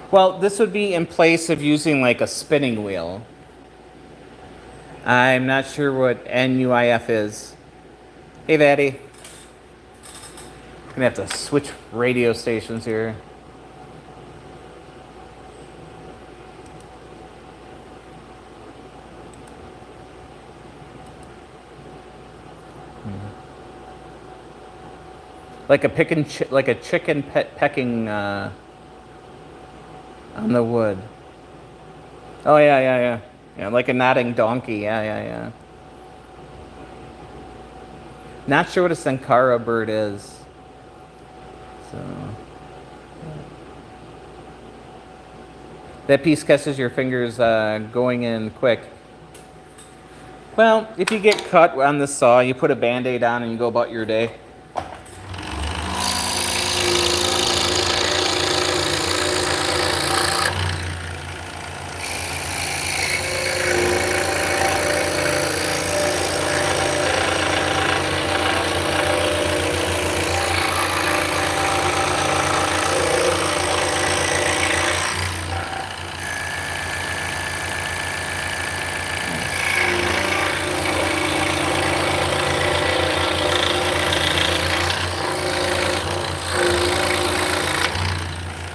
Well, this would be in place of using like a spinning wheel. I'm not sure what NUIF is. Hey, Vaddy. Gonna have to switch radio stations here. Like a chicken pecking on the wood. Oh yeah, like a nodding donkey. Yeah. Not sure what a Sankara bird is. So that piece catches your fingers going in quick. Well, if you get cut on this saw, you put a Band-Aid on and you go about your day.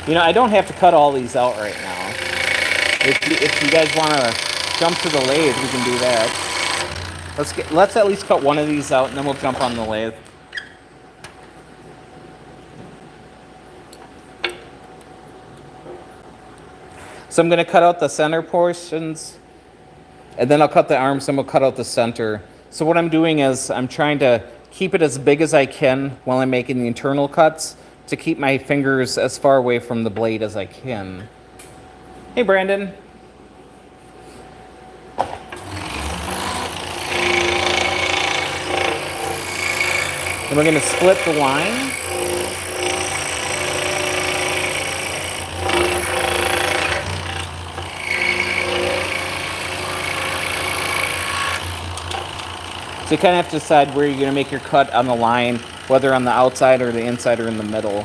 You know, I don't have to cut all these out right now. If you guys want to jump to the lathe, we can do that. Let's at least cut one of these out, and then we'll jump on the lathe. So I'm going to cut out the center portions, and then I'll cut the arms, and we'll cut out the center. So what I'm doing is I'm trying to keep it as big as I can while I'm making the internal cuts to keep my fingers as far away from the blade as I can. Hey, Brandon. And we're going to split the line. So you kind of have to decide where you're going to make your cut on the line, whether on the outside or the inside or in the middle.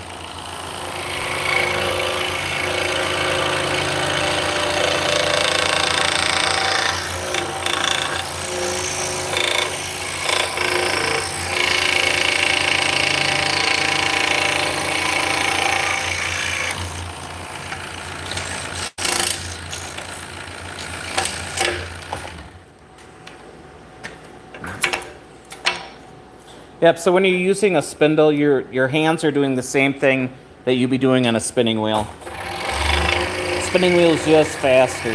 Yep, so when you're using a spindle, your hands are doing the same thing that you'd be doing on a spinning wheel. Spinning wheel is just faster.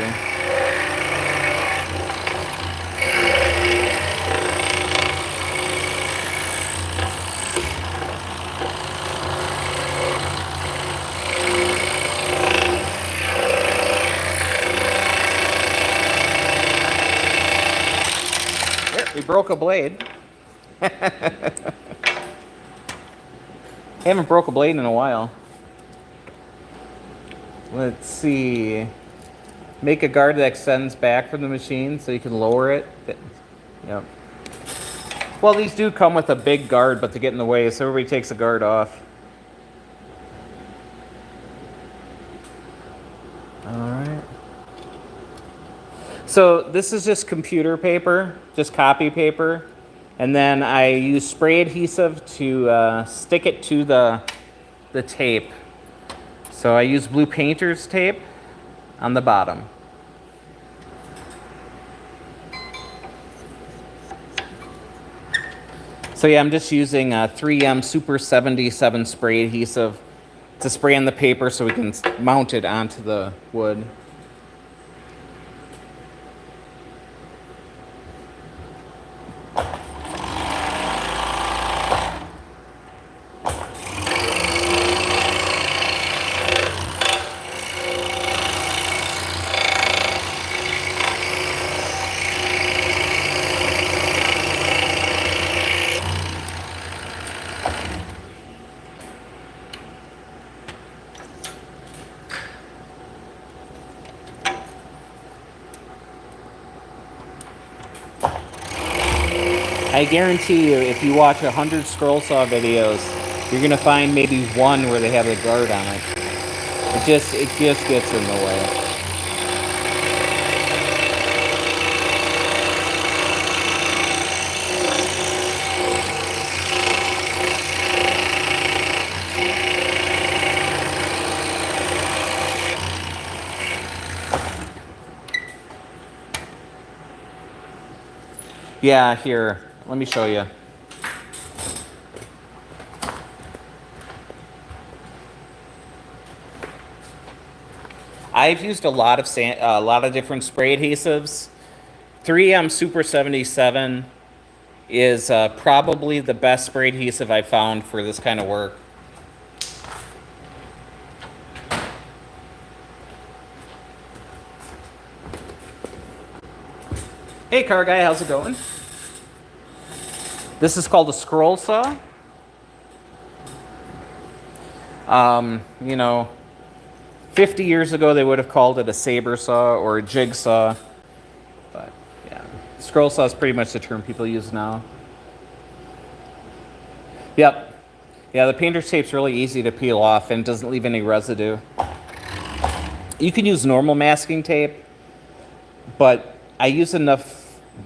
Yep, we broke a blade. Haven't broke a blade in a while. Let's see. Make a guard that extends back from the machine so you can lower it. Yep. Well, these do come with a big guard, but they get in the way, so everybody takes the guard off. Alright. So this is just computer paper, just copy paper. And then I use spray adhesive to stick it to the tape. So I use blue painter's tape on the bottom. So yeah, I'm just using 3M Super 77 spray adhesive to spray on the paper so we can mount it onto the wood. I guarantee you, if you watch 100 scroll saw videos, you're gonna find maybe one where they have a guard on it. It just gets in the way. Yeah, here, let me show you. I've used a lot of different spray adhesives. 3M Super 77 is probably the best spray adhesive I found for this kind of work. Hey car guy, how's it going? This is called a scroll saw. You know, 50 years ago they would have called it a saber saw or a jigsaw. But yeah, scroll saw is pretty much the term people use now. Yep. Yeah, the painter's tape's really easy to peel off and doesn't leave any residue. You can use normal masking tape, but I use enough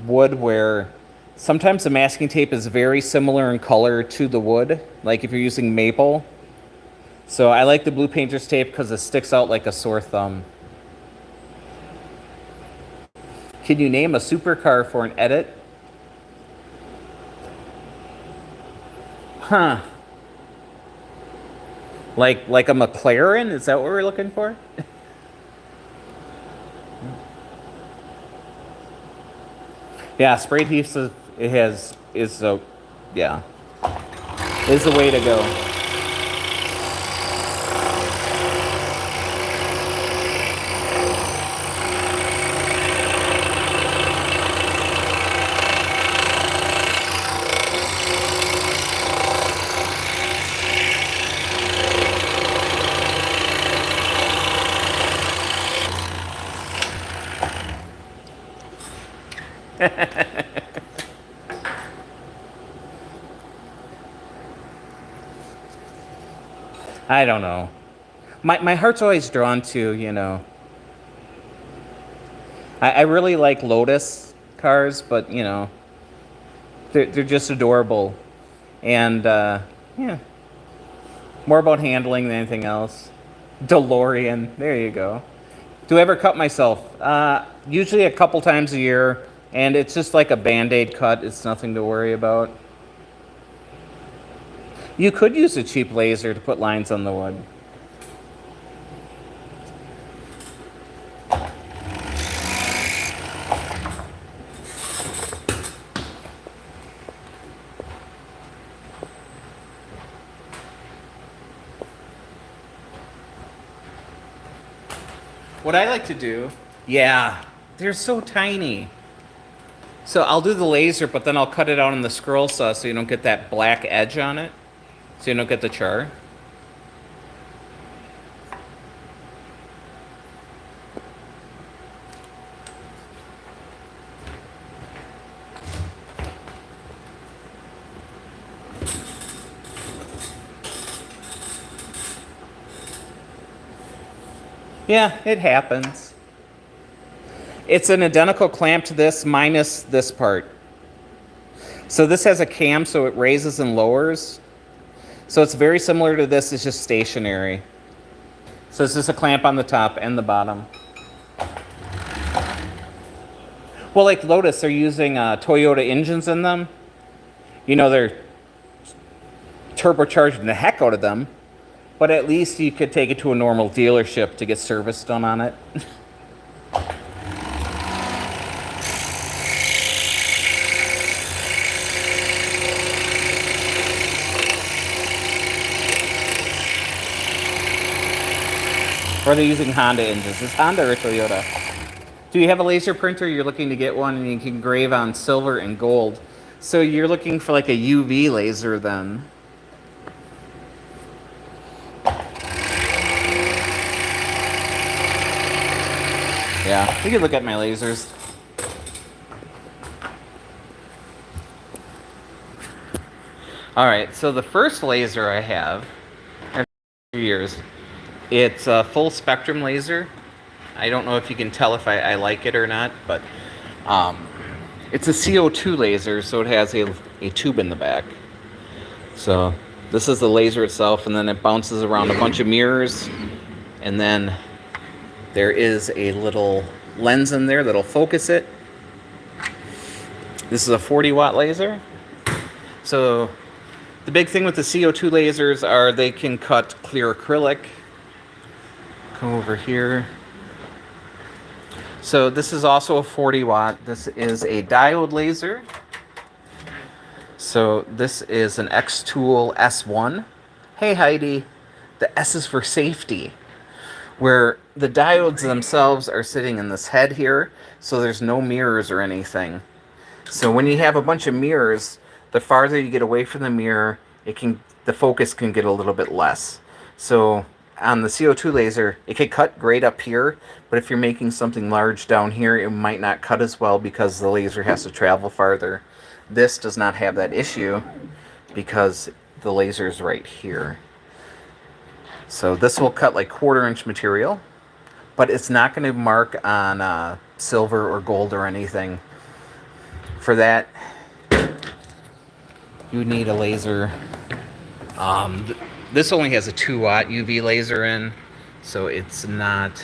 wood where sometimes the masking tape is very similar in color to the wood, like if you're using maple. So I like the blue painter's tape because it sticks out like a sore thumb. Can you name a supercar for an edit? Huh. Like a McLaren? Is that what we're looking for? Yeah, spray adhesive is the way to go. I don't know. My heart's always drawn to, you know. I really like Lotus cars, but you know, they're just adorable, and yeah, more about handling than anything else. DeLorean, there you go. Do I ever cut myself? Usually a couple times a year, and it's just like a Band-Aid cut. It's nothing to worry about. You could use a cheap laser to put lines on the wood. What I like to do, yeah, they're so tiny. So I'll do the laser, but then I'll cut it out on the scroll saw so you don't get that black edge on it. So you don't get the char. Yeah, it happens. It's an identical clamp to this minus this part. So this has a cam so it raises and lowers. So it's very similar to this, it's just stationary. So it's just a clamp on the top and the bottom. Well, like Lotus, they're using Toyota engines in them. You know, they're turbocharging the heck out of them. But at least you could take it to a normal dealership to get service done on it. Or they're using Honda engines. Is Honda or Toyota? Do you have a laser printer? You're looking to get one and you can engrave on silver and gold. So you're looking for like a UV laser then. Yeah, you can look at my lasers. All right, so the first laser I have, after 2 years, it's a full spectrum laser. I don't know if you can tell if I like it or not, but it's a CO2 laser, so it has a tube in the back. So this is the laser itself, and then it bounces around a bunch of mirrors, and then there is a little lens in there that'll focus it. This is a 40-watt laser. So the big thing with the CO2 lasers are they can cut clear acrylic. Come over here. So this is also a 40-watt. This is a diode laser. So this is an X-Tool S1. Hey Heidi, the S is for safety, where the diodes themselves are sitting in this head here, so there's no mirrors or anything. So when you have a bunch of mirrors, the farther you get away from the mirror, the focus can get a little bit less. So on the CO2 laser, it could cut great up here, but if you're making something large down here, it might not cut as well because the laser has to travel farther. This does not have that issue because the laser is right here. So this will cut like 1/4 inch material, but it's not going to mark on silver or gold or anything. For that, you need a laser. This only has a 2-watt UV laser in, so it's not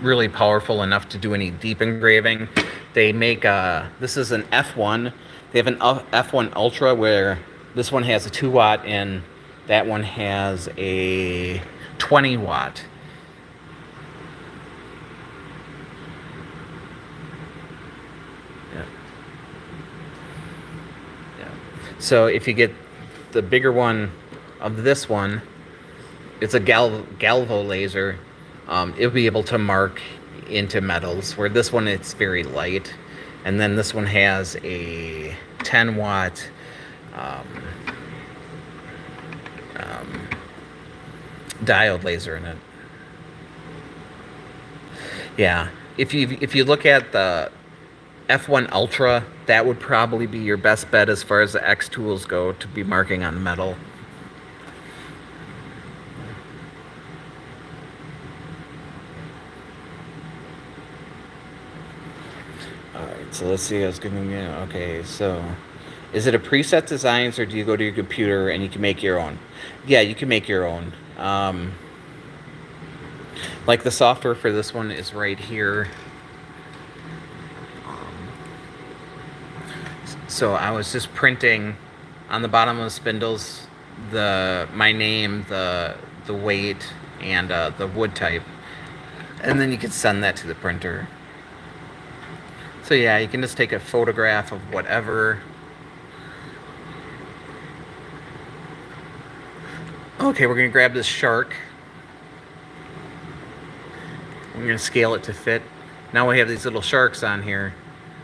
really powerful enough to do any deep engraving. They make this is an F1. They have an F1 Ultra where this one has a 2-watt and that one has a 20-watt. So if you get the bigger one of this one, it's a Galvo laser. It'll be able to mark into metals, where this one it's very light. And then this one has a 10-watt diode laser in it. Yeah, if you look at the F1 Ultra, that would probably be your best bet as far as the X-Tools go to be marking on metal. Alright, so let's see, I was giving you, okay, so is it a preset designs or do you go to your computer and you can make your own? Yeah, you can make your own. Like the software for this one is right here. So I was just printing on the bottom of the spindles my name, the weight, and the wood type, and then you can send that to the printer. So yeah, you can just take a photograph of whatever. Okay, we're gonna grab this shark. We're gonna scale it to fit. Now we have these little sharks on here,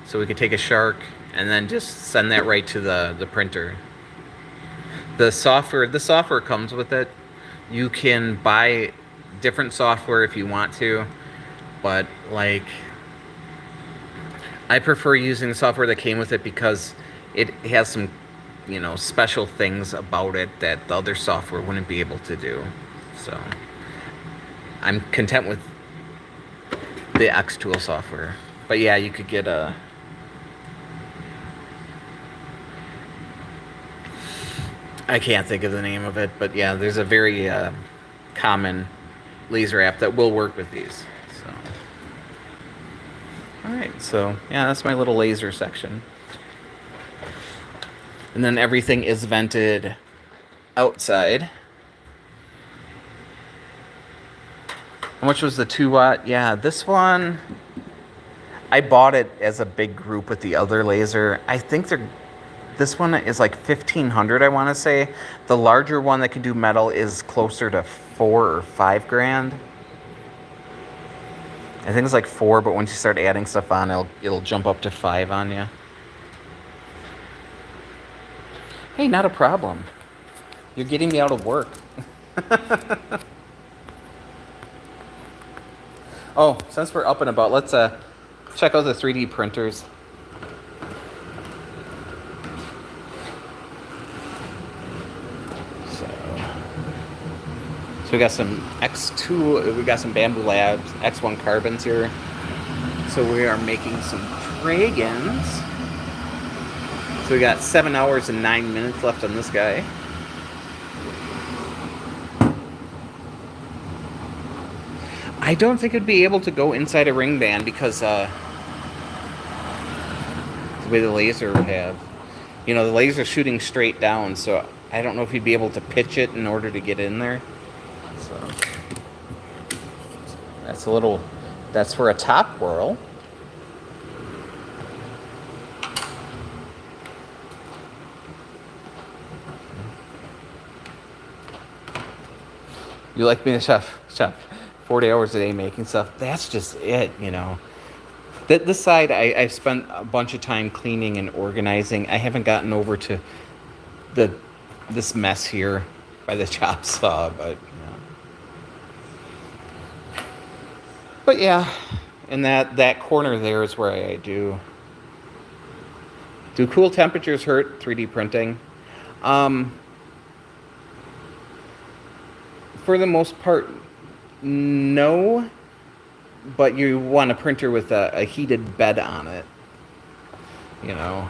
so we can take a shark and then just send that right to the printer. The software comes with it. You can buy different software if you want to, but like I prefer using the software that came with it because it has some, special things about it that the other software wouldn't be able to do. So I'm content with the X-Tool software. But yeah, you could get I can't think of the name of it, but yeah, there's a very common laser app that will work with these. So, all right, so yeah, that's my little laser section. And then everything is vented outside. How much was the 2-watt? Yeah, this one, I bought it as a big group with the other laser. I think this one is like $1,500, I want to say. The larger one that can do metal is closer to $4 or $5 grand. I think it's like 4, but once you start adding stuff on, it'll jump up to 5 on you. Hey, not a problem. You're getting me out of work. Oh, since we're up and about, let's check out the 3D printers. So we got some X2, we got some Bambu Labs X1 carbons here. So we are making some dragons. So we got 7 hours and 9 minutes left on this guy. I don't think it'd be able to go inside a ring band because the way the laser would have. The laser's shooting straight down, so I don't know if you'd be able to pitch it in order to get in there. So that's for a top whirl. You like being a chef 40 hours a day making stuff. That's just it, you know. This side, I've spent a bunch of time cleaning and organizing. I haven't gotten over to the this mess here by the chop saw, but but yeah, and that corner there is where I do cool temperatures hurt 3D printing. For the most part, no, but you want a printer with a heated bed on it, you know.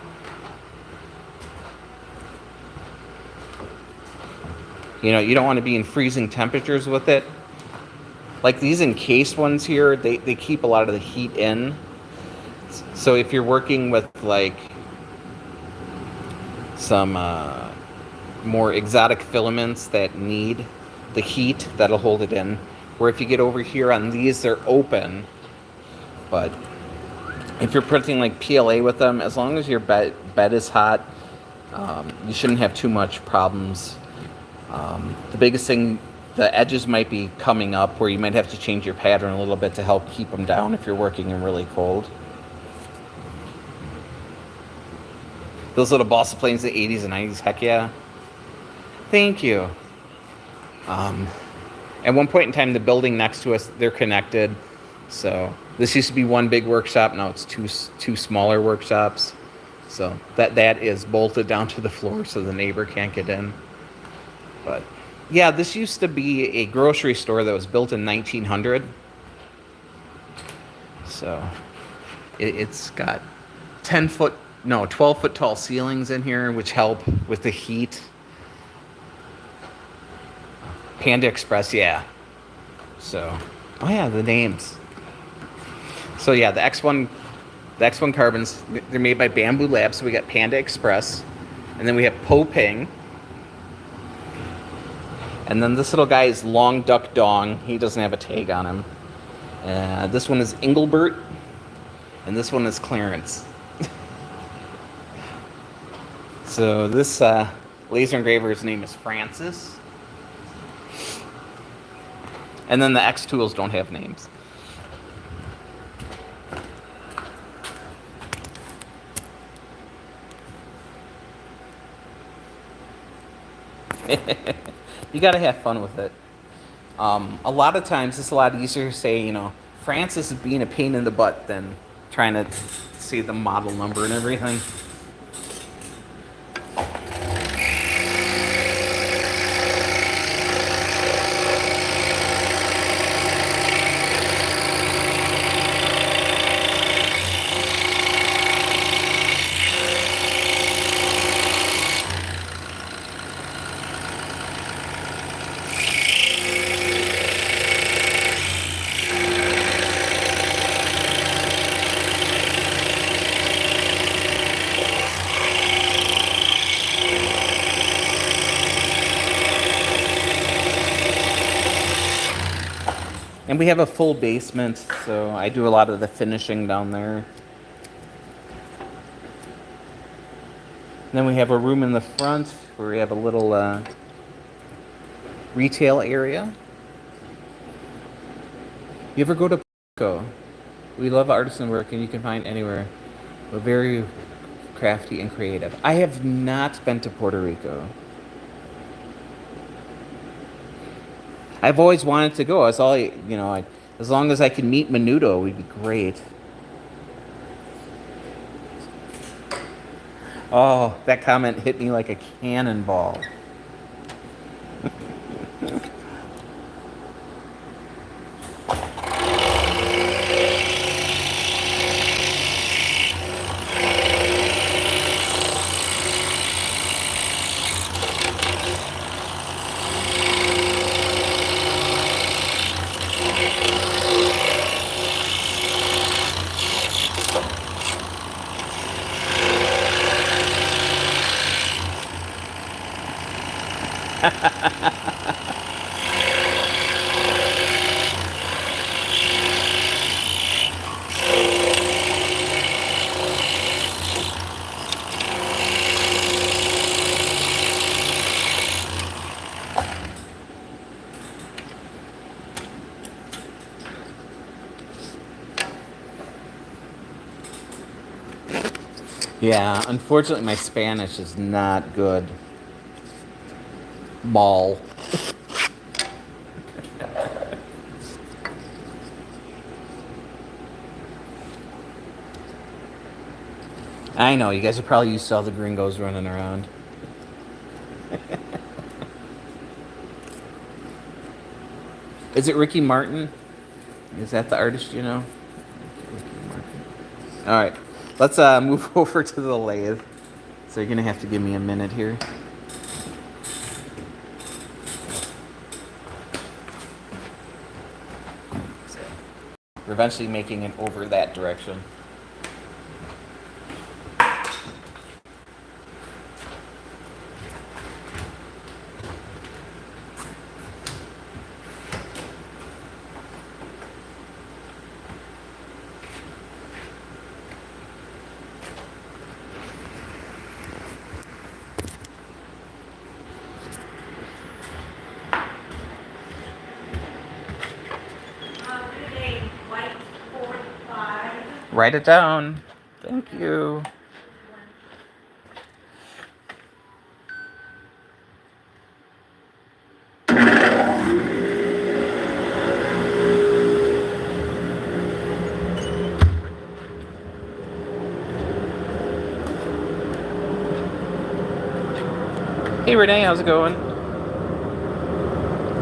You know, you don't want to be in freezing temperatures with it. Like these encased ones here, they keep a lot of the heat in. So if you're working with like some more exotic filaments that need the heat, that'll hold it in. Where if you get over here on these, they're open. But if you're printing like PLA with them, as long as your bed is hot, you shouldn't have too much problems. The biggest thing, the edges might be coming up where you might have to change your pattern a little bit to help keep them down if you're working in really cold. Those little balsa planes in the 80s and 90s, heck yeah. Thank you. At one point in time, the building next to us, they're connected. So this used to be one big workshop. Now it's two smaller workshops. So that is bolted down to the floor so the neighbor can't get in. But yeah, this used to be a grocery store that was built in 1900. So it's got 12-foot tall ceilings in here, which help with the heat. Panda Express, yeah. So, oh yeah, the names. So yeah, the X1 carbons, they're made by Bamboo Labs. So we got Panda Express, and then we have Poping. And then this little guy is Long Duck Dong. He doesn't have a tag on him. This one is Engelbert, and this one is Clarence. So this laser engraver's name is Francis. And then the X tools don't have names. You gotta have fun with it. A lot of times it's a lot easier to say, you know, Francis is being a pain in the butt than trying to see the model number and everything. And we have a full basement, so I do a lot of the finishing down there. And then we have a room in the front where we have a little retail area. You ever go to Puerto Rico? We love artisan work, and you can find anywhere. We're very crafty and creative. I have not been to Puerto Rico. I've always wanted to go. As long as I can meet Menudo, we'd be great. Oh, that comment hit me like a cannonball. Yeah, unfortunately, my Spanish is not good. Mall. I know, you guys are probably used to all the gringos running around. Is it Ricky Martin? Is that the artist you know? Ricky Martin. All right, let's move over to the lathe. So you're gonna have to give me a minute here. We're eventually making it over that direction. Today, white 45. Write it down. Thank you. Hey Renee, how's it going?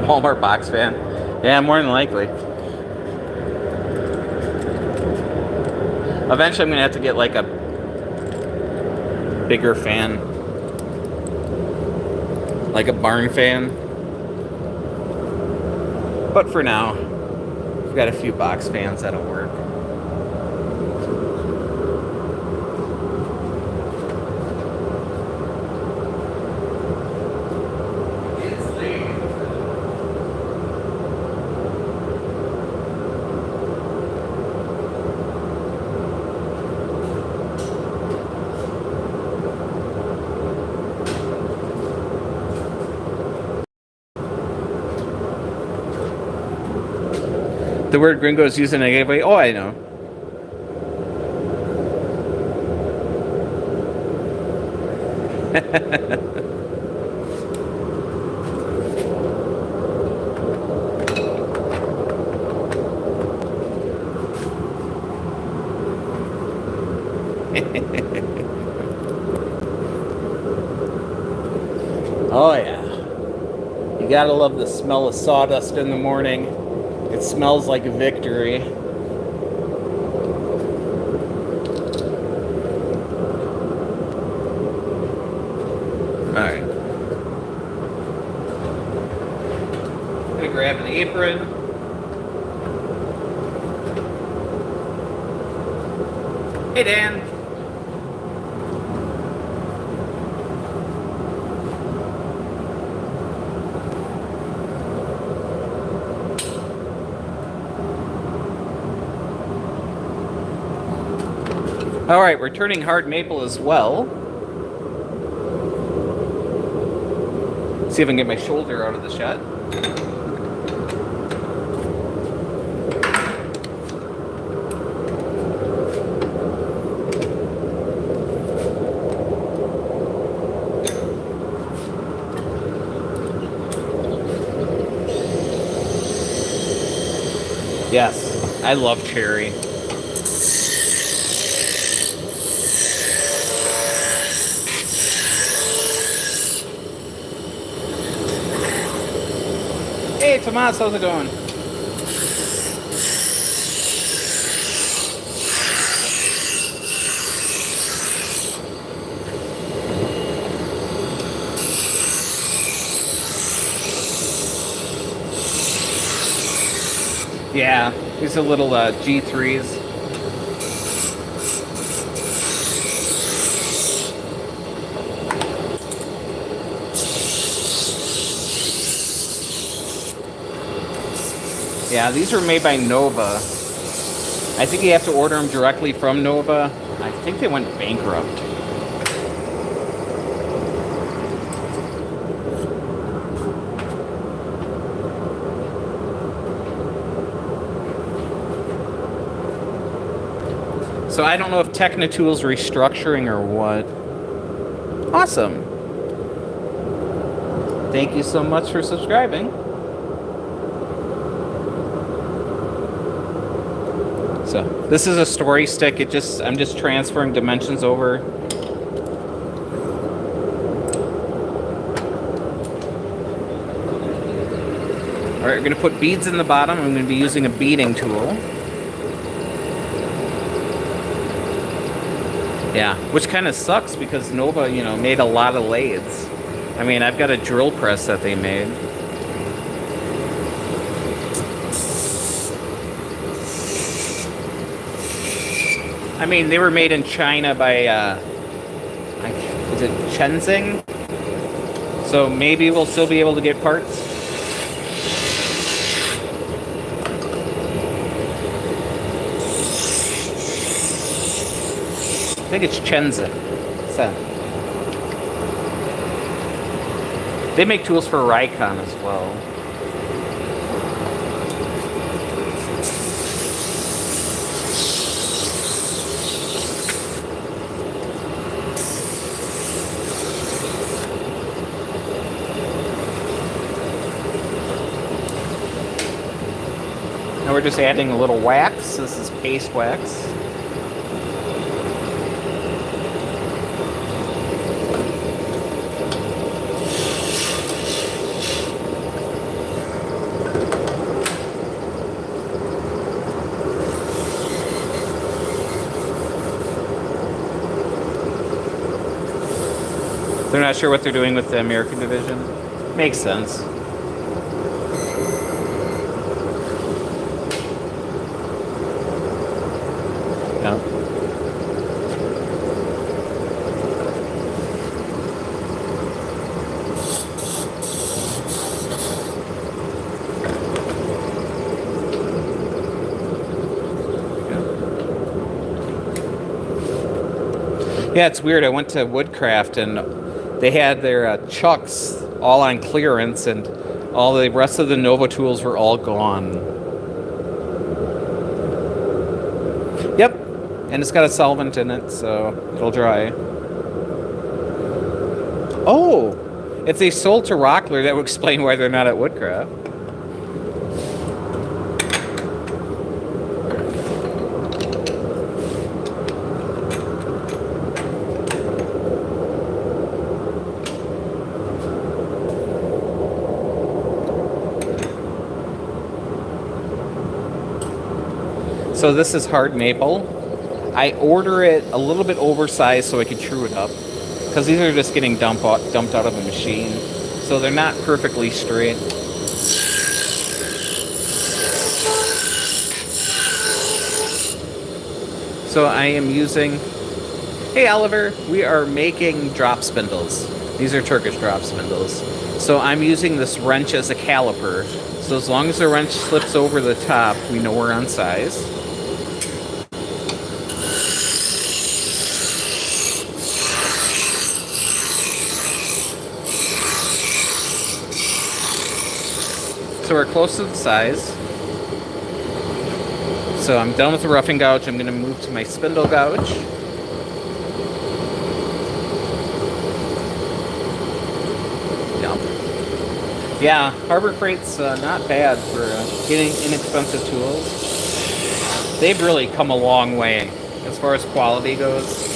Walmart box fan. Yeah, more than likely. Eventually I'm gonna have to get like a bigger fan. Like a barn fan. But for now, we've got a few box fans that'll work. The word gringo is used in a negative way. Oh, I know. Oh, yeah. You gotta love the smell of sawdust in the morning. It smells like a victory. Alright. I'm gonna grab an apron. Hey, Dan. All right, we're turning hard maple as well. See if I can get my shoulder out of the shot. Yes, I love cherry. Hey, Tomas, how's it going? Yeah, these are little G3s. Yeah, these were made by Nova. I think you have to order them directly from Nova. I think they went bankrupt. So I don't know if Technitool's restructuring or what. Awesome. Thank you so much for subscribing. So this is a story stick. I'm just transferring dimensions over. All right, we're gonna put beads in the bottom. I'm gonna be using a beading tool. Yeah, which kind of sucks because Nova, made a lot of lathes. I mean, I've got a drill press that they made. I mean, they were made in China by, is it Shenzhen? So maybe we'll still be able to get parts. I think it's Shenzhen. So, they make tools for Rikon as well. Now we're just adding a little wax. This is paste wax. They're not sure what they're doing with the American division. Makes sense. No. Yeah, it's weird. I went to Woodcraft and they had their chucks all on clearance, and all the rest of the Nova tools were all gone. Yep, and it's got a solvent in it, so it'll dry. Oh, if they sold to Rockler, that would explain why they're not at Woodcraft. So this is hard maple. I order it a little bit oversized so I can true it up, because these are just getting dumped out of the machine, so they're not perfectly straight. So I am using, hey Oliver, we are making drop spindles. These are Turkish drop spindles. So I'm using this wrench as a caliper. So as long as the wrench slips over the top, we know we're on size. So we're close to the size. So I'm done with the roughing gouge. I'm going to move to my spindle gouge. Yeah, Harbor Freight's not bad for getting inexpensive tools. They've really come a long way as far as quality goes.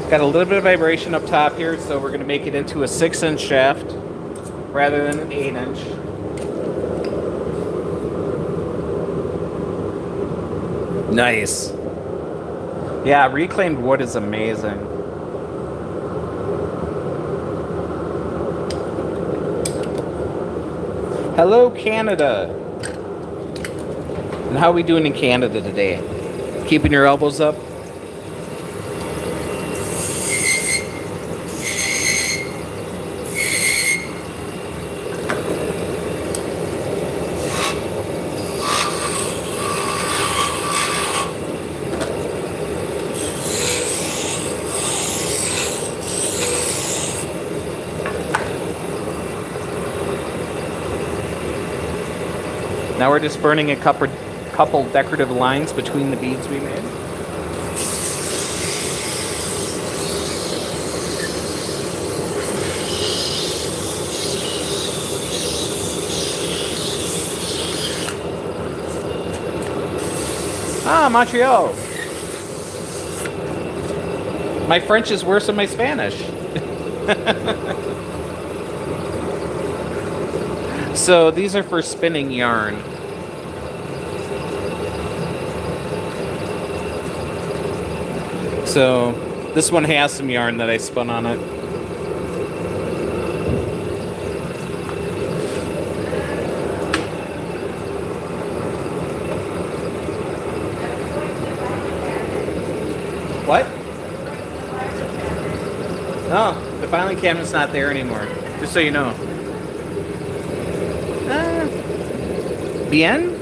Got a little bit of vibration up top here, so we're going to make it into a 6-inch shaft rather than an 8-inch. Nice. Yeah, reclaimed wood is amazing. Hello, Canada. And how are we doing in Canada today? Keeping your elbows up? Now we're just burning a couple decorative lines between the beads we made. Ah, Montreal. My French is worse than my Spanish. So these are for spinning yarn. So this one has some yarn that I spun on it. What? No, the filing cabinet's not there anymore. Just so you know. Bien?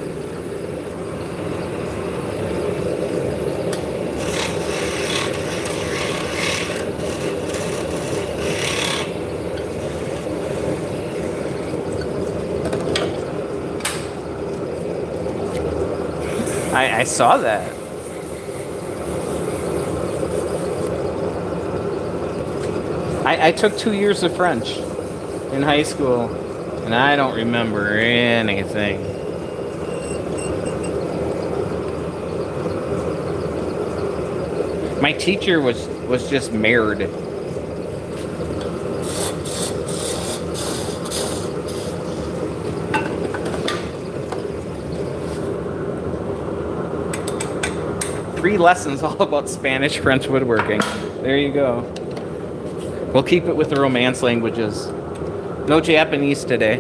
I saw that. I took 2 years of French in high school, and I don't remember anything. My teacher was just married. Free lessons all about Spanish, French woodworking. There you go. We'll keep it with the Romance languages. No Japanese today.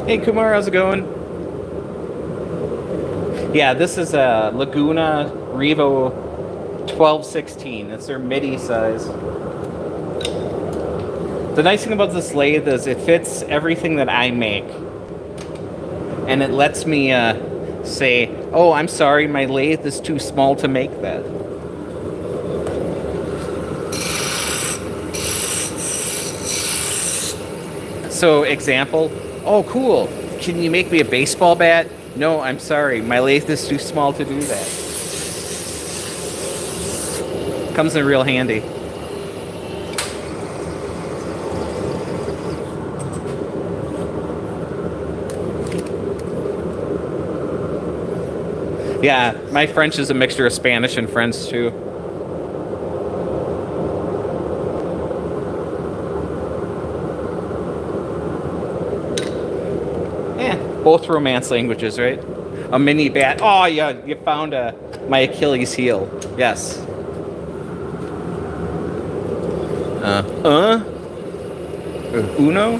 Hey Kumar, how's it going? Yeah, this is a Laguna Revo 1216. It's their MIDI size. The nice thing about this lathe is it fits everything that I make. And it lets me say, oh, I'm sorry, my lathe is too small to make that. So, example, oh, cool. Can you make me a baseball bat? No, I'm sorry. My lathe is too small to do that. Comes in real handy. Yeah, my French is a mixture of Spanish and French too. Both Romance languages, right? A mini bat. Oh, yeah, you found my Achilles heel. Yes. Uno?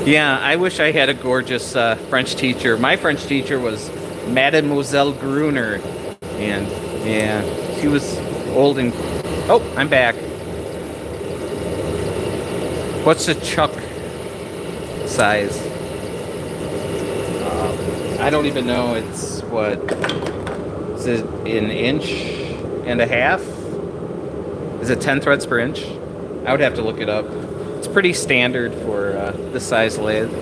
Yeah, I wish I had a gorgeous French teacher. My French teacher was Mademoiselle Gruner. And, yeah, she was old and... Oh, I'm back. What's the chuck size? I don't even know. It's what? Is it an inch and a half? Is it 10 threads per inch? I would have to look it up. It's pretty standard for this size lathe.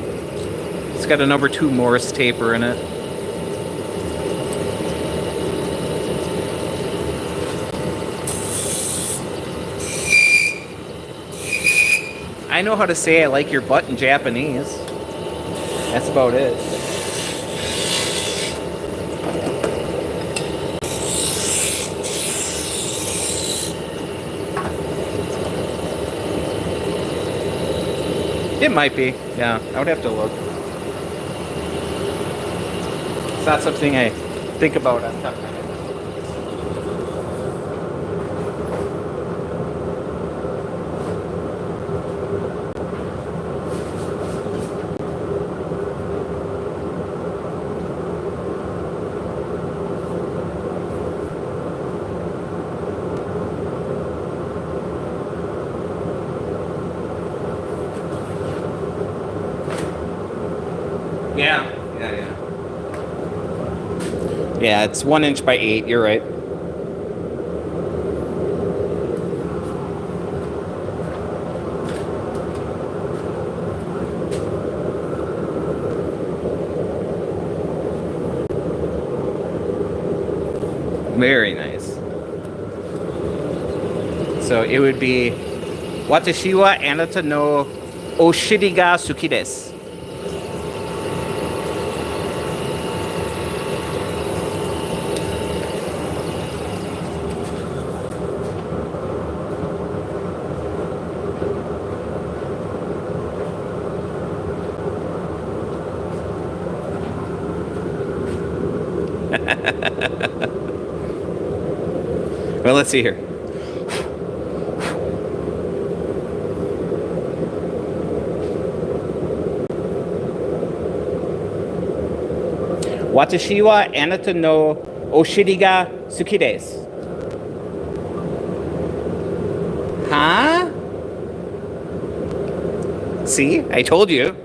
It's got a number 2 Morse taper in it. I know how to say I like your butt in Japanese. That's about it. It might be. Yeah, I would have to look. It's not something I think about on top of my head. Yeah. Yeah, it's 1 inch by 8. You're right. Very nice. So it would be Watashi wa anata no oshiri ga suki desu. Well, let's see here. Watashi wa anata no oshiri ga suki desu. Huh? See? I told you.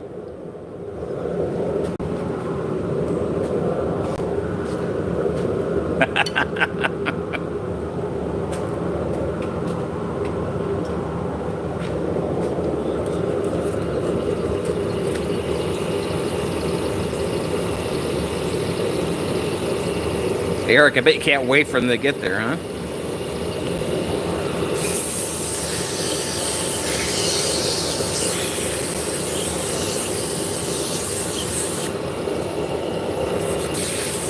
Eric, I bet you can't wait for them to get there, huh?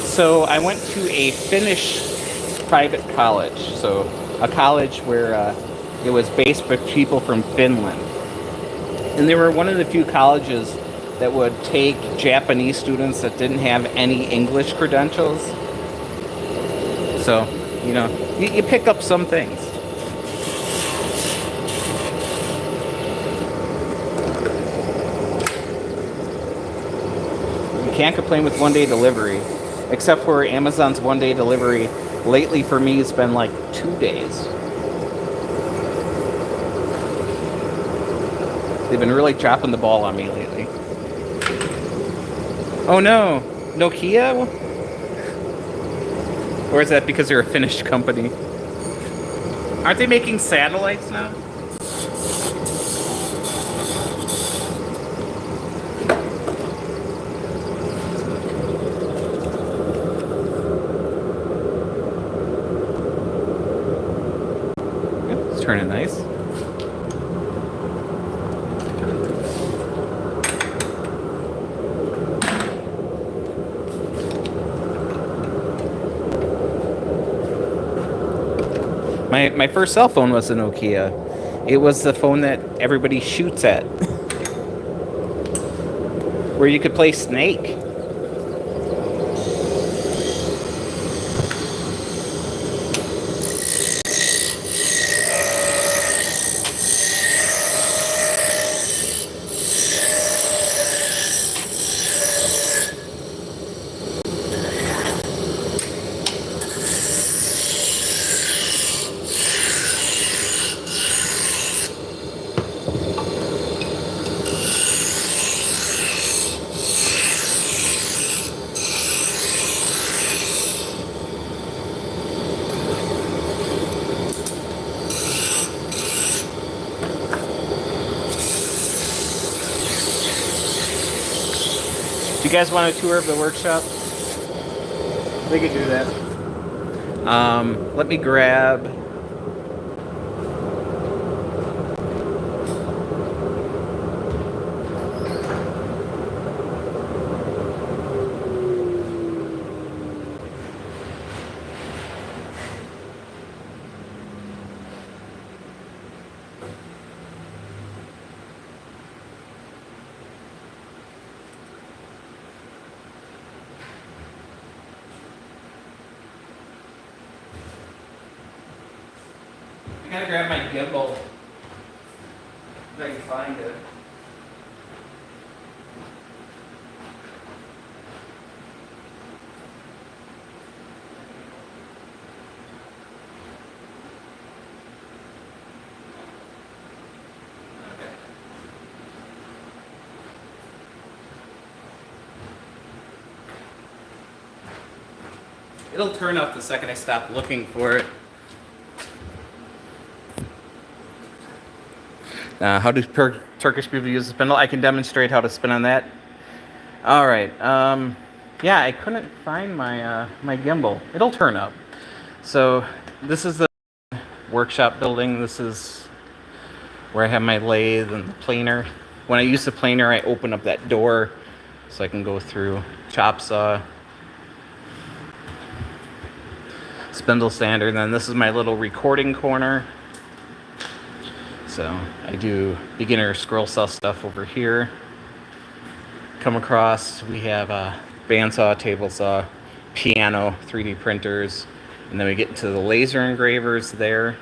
So I went to a Finnish private college, so a college where it was based with people from Finland. And they were one of the few colleges that would take Japanese students that didn't have any English credentials. So, you know, you pick up some things. You can't complain with 1-day delivery, except for Amazon's 1-day delivery. Lately for me, it's been like 2 days. They've been really dropping the ball on me lately. Oh no, Nokia? Or is that because they're a Finnish company? Aren't they making satellites now? Yep, it's turning nice. My first cell phone was a Nokia. It was the phone that everybody shoots at. Where you could play Snake. Do you guys want a tour of the workshop? We could do that. Let me grab. gotta grab my gimbal. If I can find it. Okay. It'll turn up the second I stop looking for it. How do Turkish people use the spindle? I can demonstrate how to spin on that. All right. Yeah, I couldn't find my my gimbal. It'll turn up. So this is the workshop building. This is where I have my lathe and the planer. When I use the planer, I open up that door so I can go through. Chop saw, spindle sander. And then this is my little recording corner. So I do beginner scroll saw stuff over here. Come across, we have a bandsaw, table saw, piano, 3D printers, and then we get into the laser engravers there.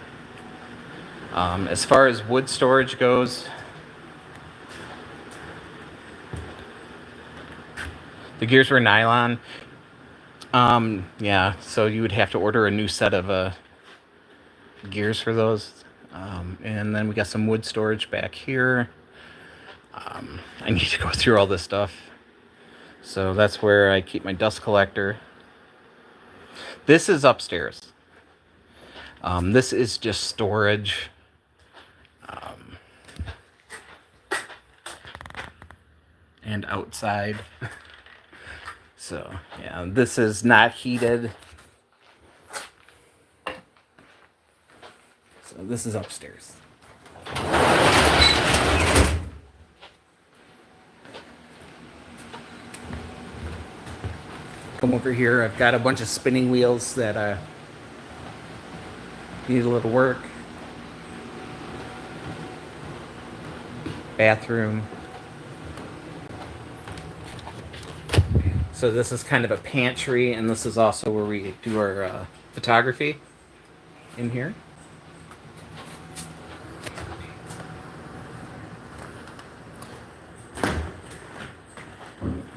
As far as wood storage goes, the gears were nylon. Yeah, so you would have to order a new set of gears for those. And then we got some wood storage back here. I need to go through all this stuff. So that's where I keep my dust collector. This is upstairs. This is just storage. And outside. So, yeah, this is not heated. So this is upstairs. Come over here. I've got a bunch of spinning wheels that need a little work. Bathroom. So this is kind of a pantry, and this is also where we do our photography in here.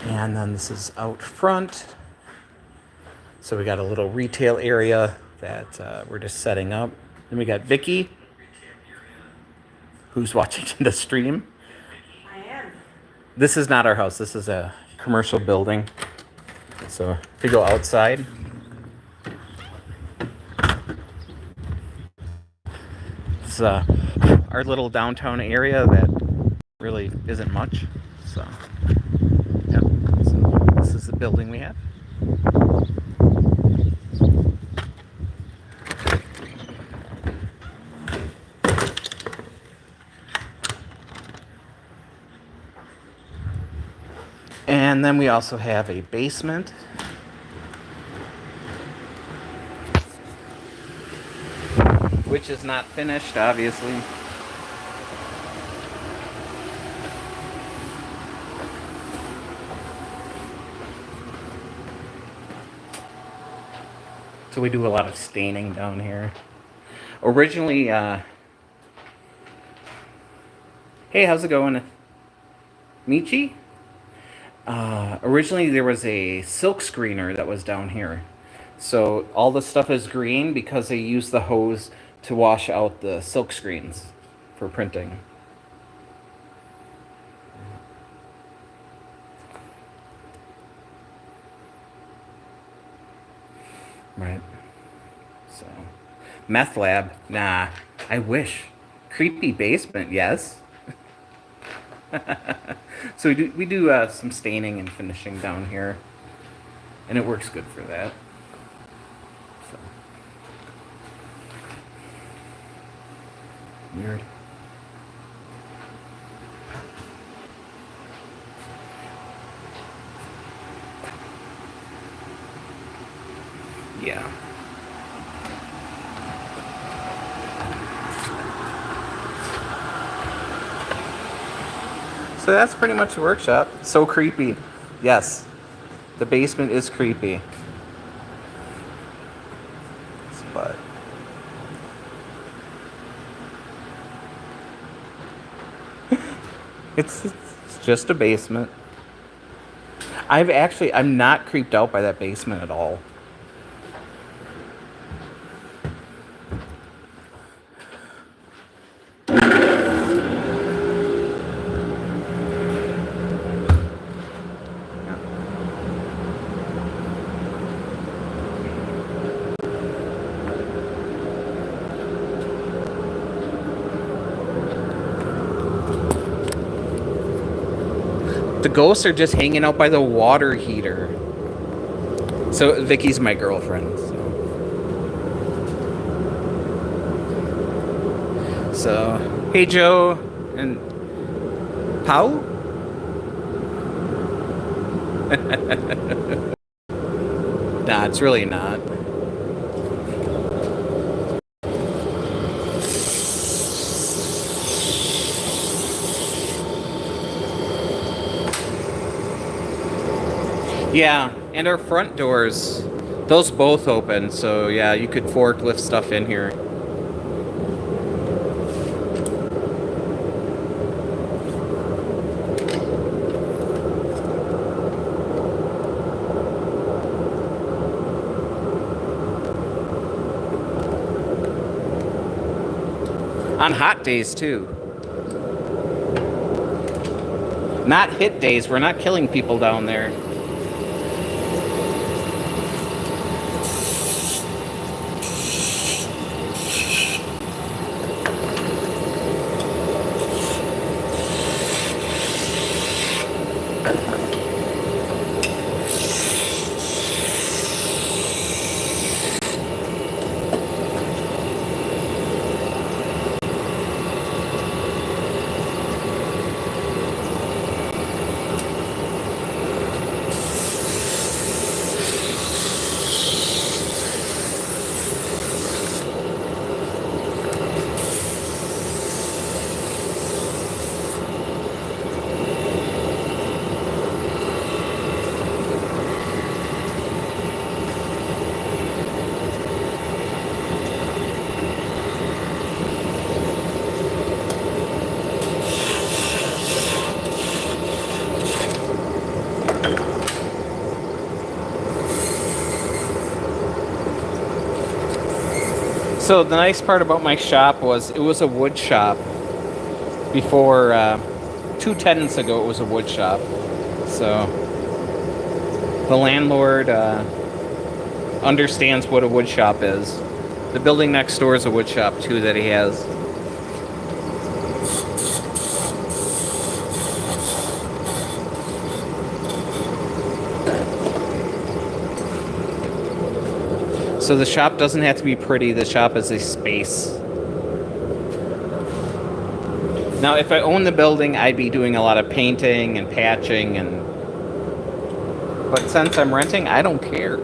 And then this is out front. So we got a little retail area that we're just setting up. Then we got Vicky, who's watching the stream. I am. This is not our house. This is a commercial building. So if you go outside, it's our little downtown area that really isn't much. So, yeah. So this is the building we have. And then we also have a basement. Which is not finished, obviously. So we do a lot of staining down here. Originally, hey, how's it going? Michi? Originally there was a silk screener that was down here. So all the stuff is green because they use the hose to wash out the silk screens for printing. Right. So, meth lab, nah, I wish. Creepy basement, yes. So we do some staining and finishing down here, and it works good for that. So. Weird. Yeah. So that's pretty much the workshop. So creepy. Yes. The basement is creepy. But It's just a basement. I'm not creeped out by that basement at all. The ghosts are just hanging out by the water heater. So Vicky's my girlfriend. So hey Joe and Pau. Nah, it's really not. Yeah, and our front doors, those both open, so yeah, you could forklift stuff in here. On hot days, too. Not hit days, we're not killing people down there. So the nice part about my shop was it was a wood shop. Before 2 tenants ago, it was a wood shop. So the landlord understands what a wood shop is. The building next door is a wood shop too that he has. So the shop doesn't have to be pretty, the shop is a space. Now, if I own the building, I'd be doing a lot of painting and patching but since I'm renting, I don't care.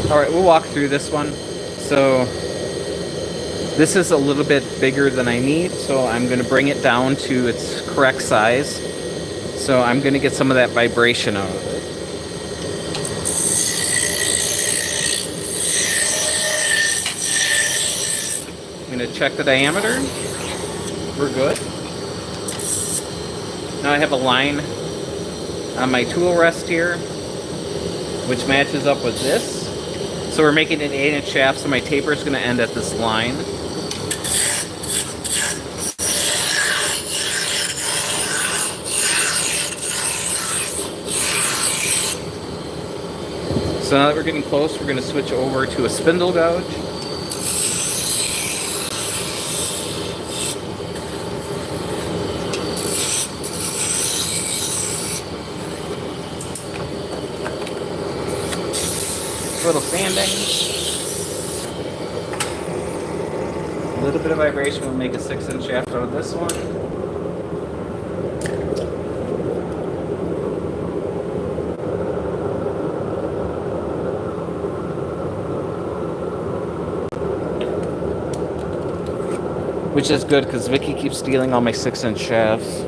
Alright, we'll walk through this one. So this is a little bit bigger than I need, so I'm going to bring it down to its correct size. So I'm going to get some of that vibration out of it. I'm going to check the diameter. We're good. Now I have a line on my tool rest here, which matches up with this. So we're making an 8-inch shaft, so my taper is going to end at this line. So now that we're getting close, we're going to switch over to a spindle gouge. A little sanding. A little bit of vibration will make a 6-inch shaft out of this one. Which is good because Vicky keeps stealing all my 6-inch shafts.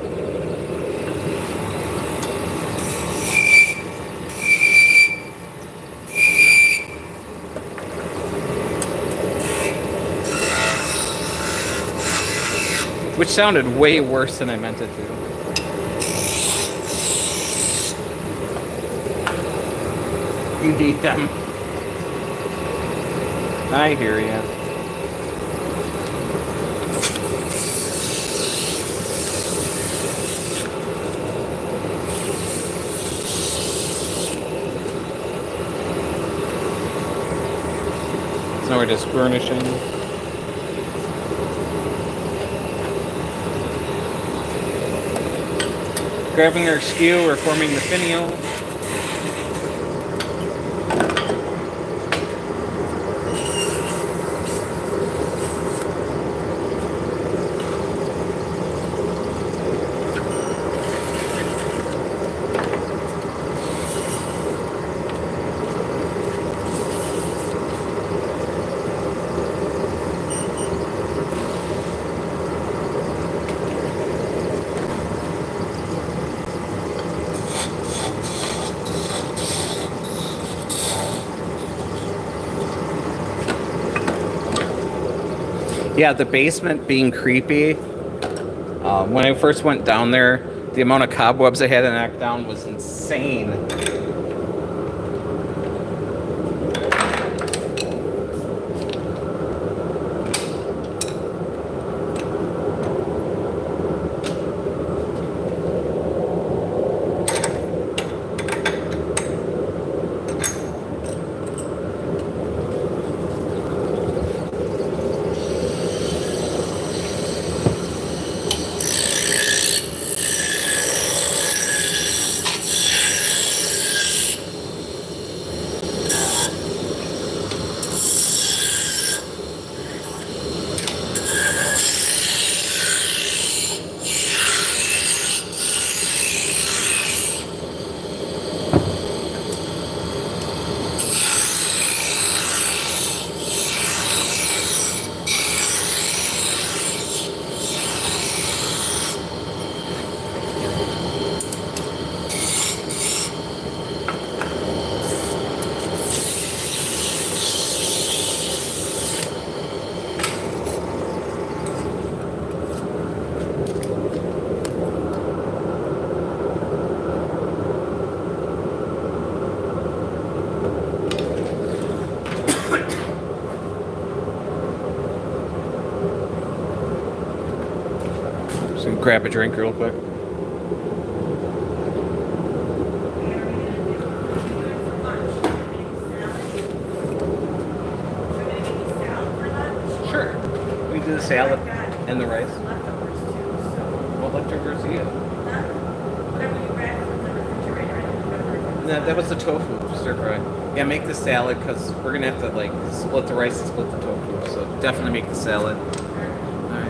Which sounded way worse than I meant it to. You need them. I hear ya. So now we're just burnishing. Grabbing our skew, we're forming the finial. Yeah, the basement being creepy. When I first went down there, the amount of cobwebs I had to knock down was insane. Just gonna grab a drink real quick. Sure. We can do the salad and the rice. What leftovers do you have? That was the tofu stir fry. Yeah, make the salad because we're gonna have to like split the rice and split the tofu. So definitely make the salad. All right.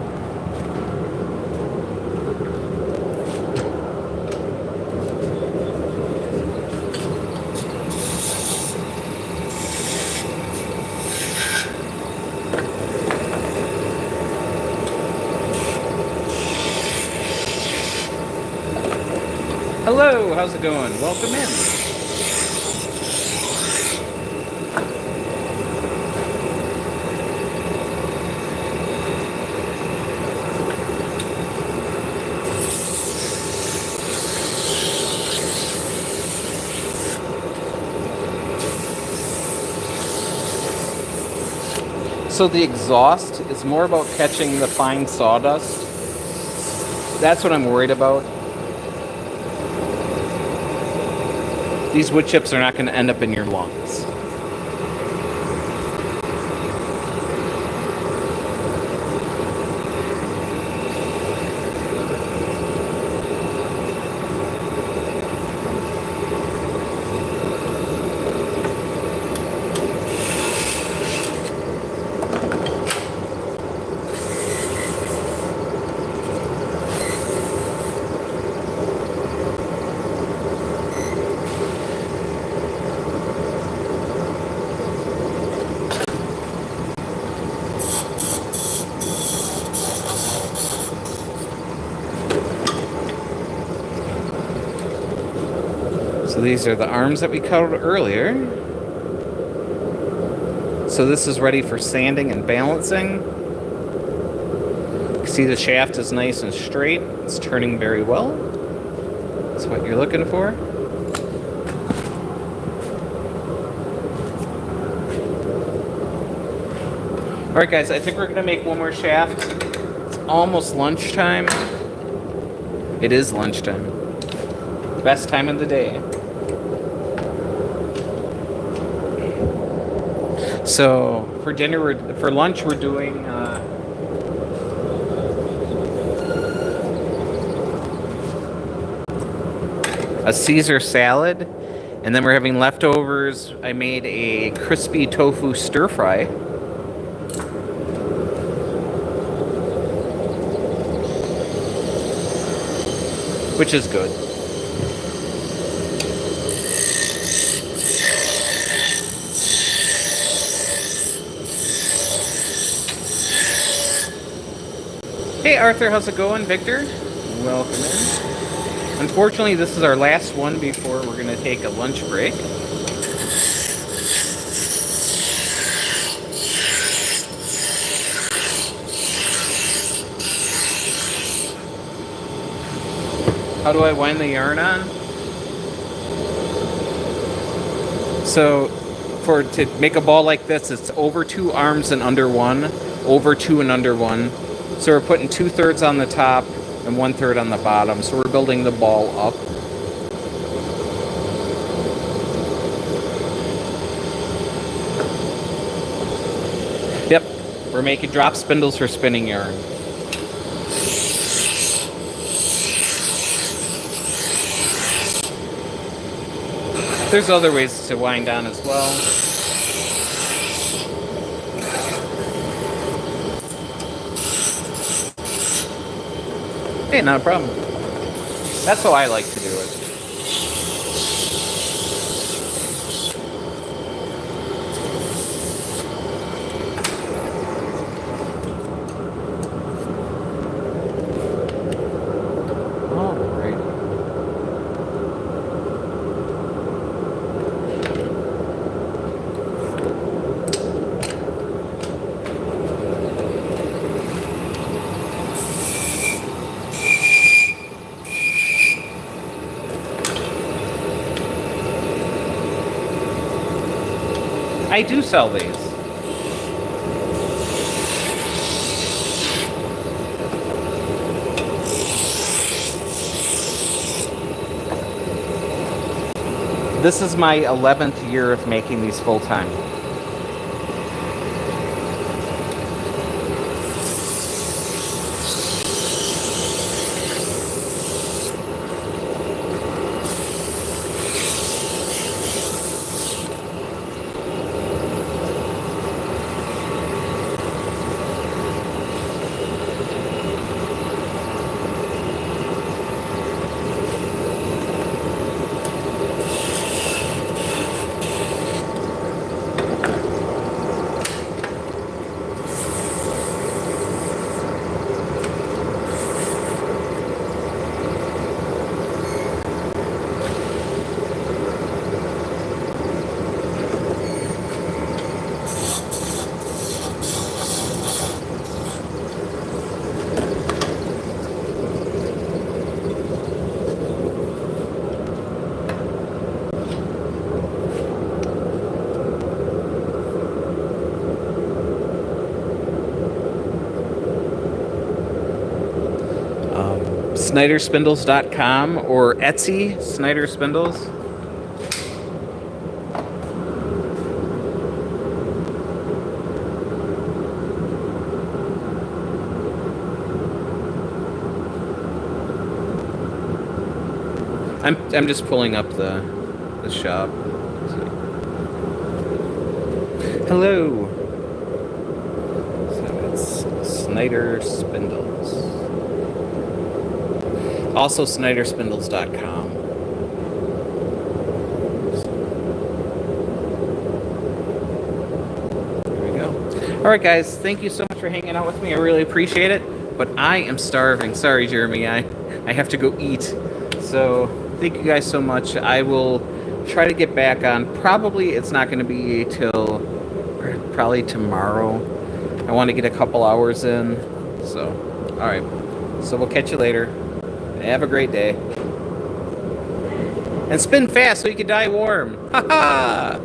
Hello, how's it going? Welcome in. So the exhaust is more about catching the fine sawdust. That's what I'm worried about. These wood chips are not going to end up in your lungs. So these are the arms that we cut earlier. So this is ready for sanding and balancing. You can see the shaft is nice and straight. It's turning very well. That's what you're looking for. Alright guys, I think we're going to make one more shaft. It's almost lunchtime. It is lunchtime. Best time of the day. So for dinner, for lunch, we're doing a Caesar salad, and then we're having leftovers. I made a crispy tofu stir fry. Which is good. Hey Arthur, how's it going? Victor? Welcome in. Unfortunately, this is our last one before we're going to take a lunch break. How do I wind the yarn on? So, to make a ball like this, it's over 2 arms and under 1, over 2 and under 1. So we're putting 2/3 on the top and 1/3 on the bottom. So we're building the ball up. Yep, we're making drop spindles for spinning yarn. There's other ways to wind on as well. Hey, not a problem. That's how I like to do it. I do sell these. This is my 11th year of making these full time. SnyderSpindles.com or Etsy, Snyder Spindles. I'm just pulling up the shop. Hello. So it's Snyder Spindles. Also SnyderSpindles.com. There we go. All right, guys. Thank you so much for hanging out with me. I really appreciate it. But I am starving. Sorry, Jeremy. I have to go eat. So Thank you guys so much. I will try to get back on. Probably it's not going to be till probably tomorrow. I want to get a couple hours in. So, all right. So we'll catch you later. Have a great day. And spin fast so you can die warm. Ha ha!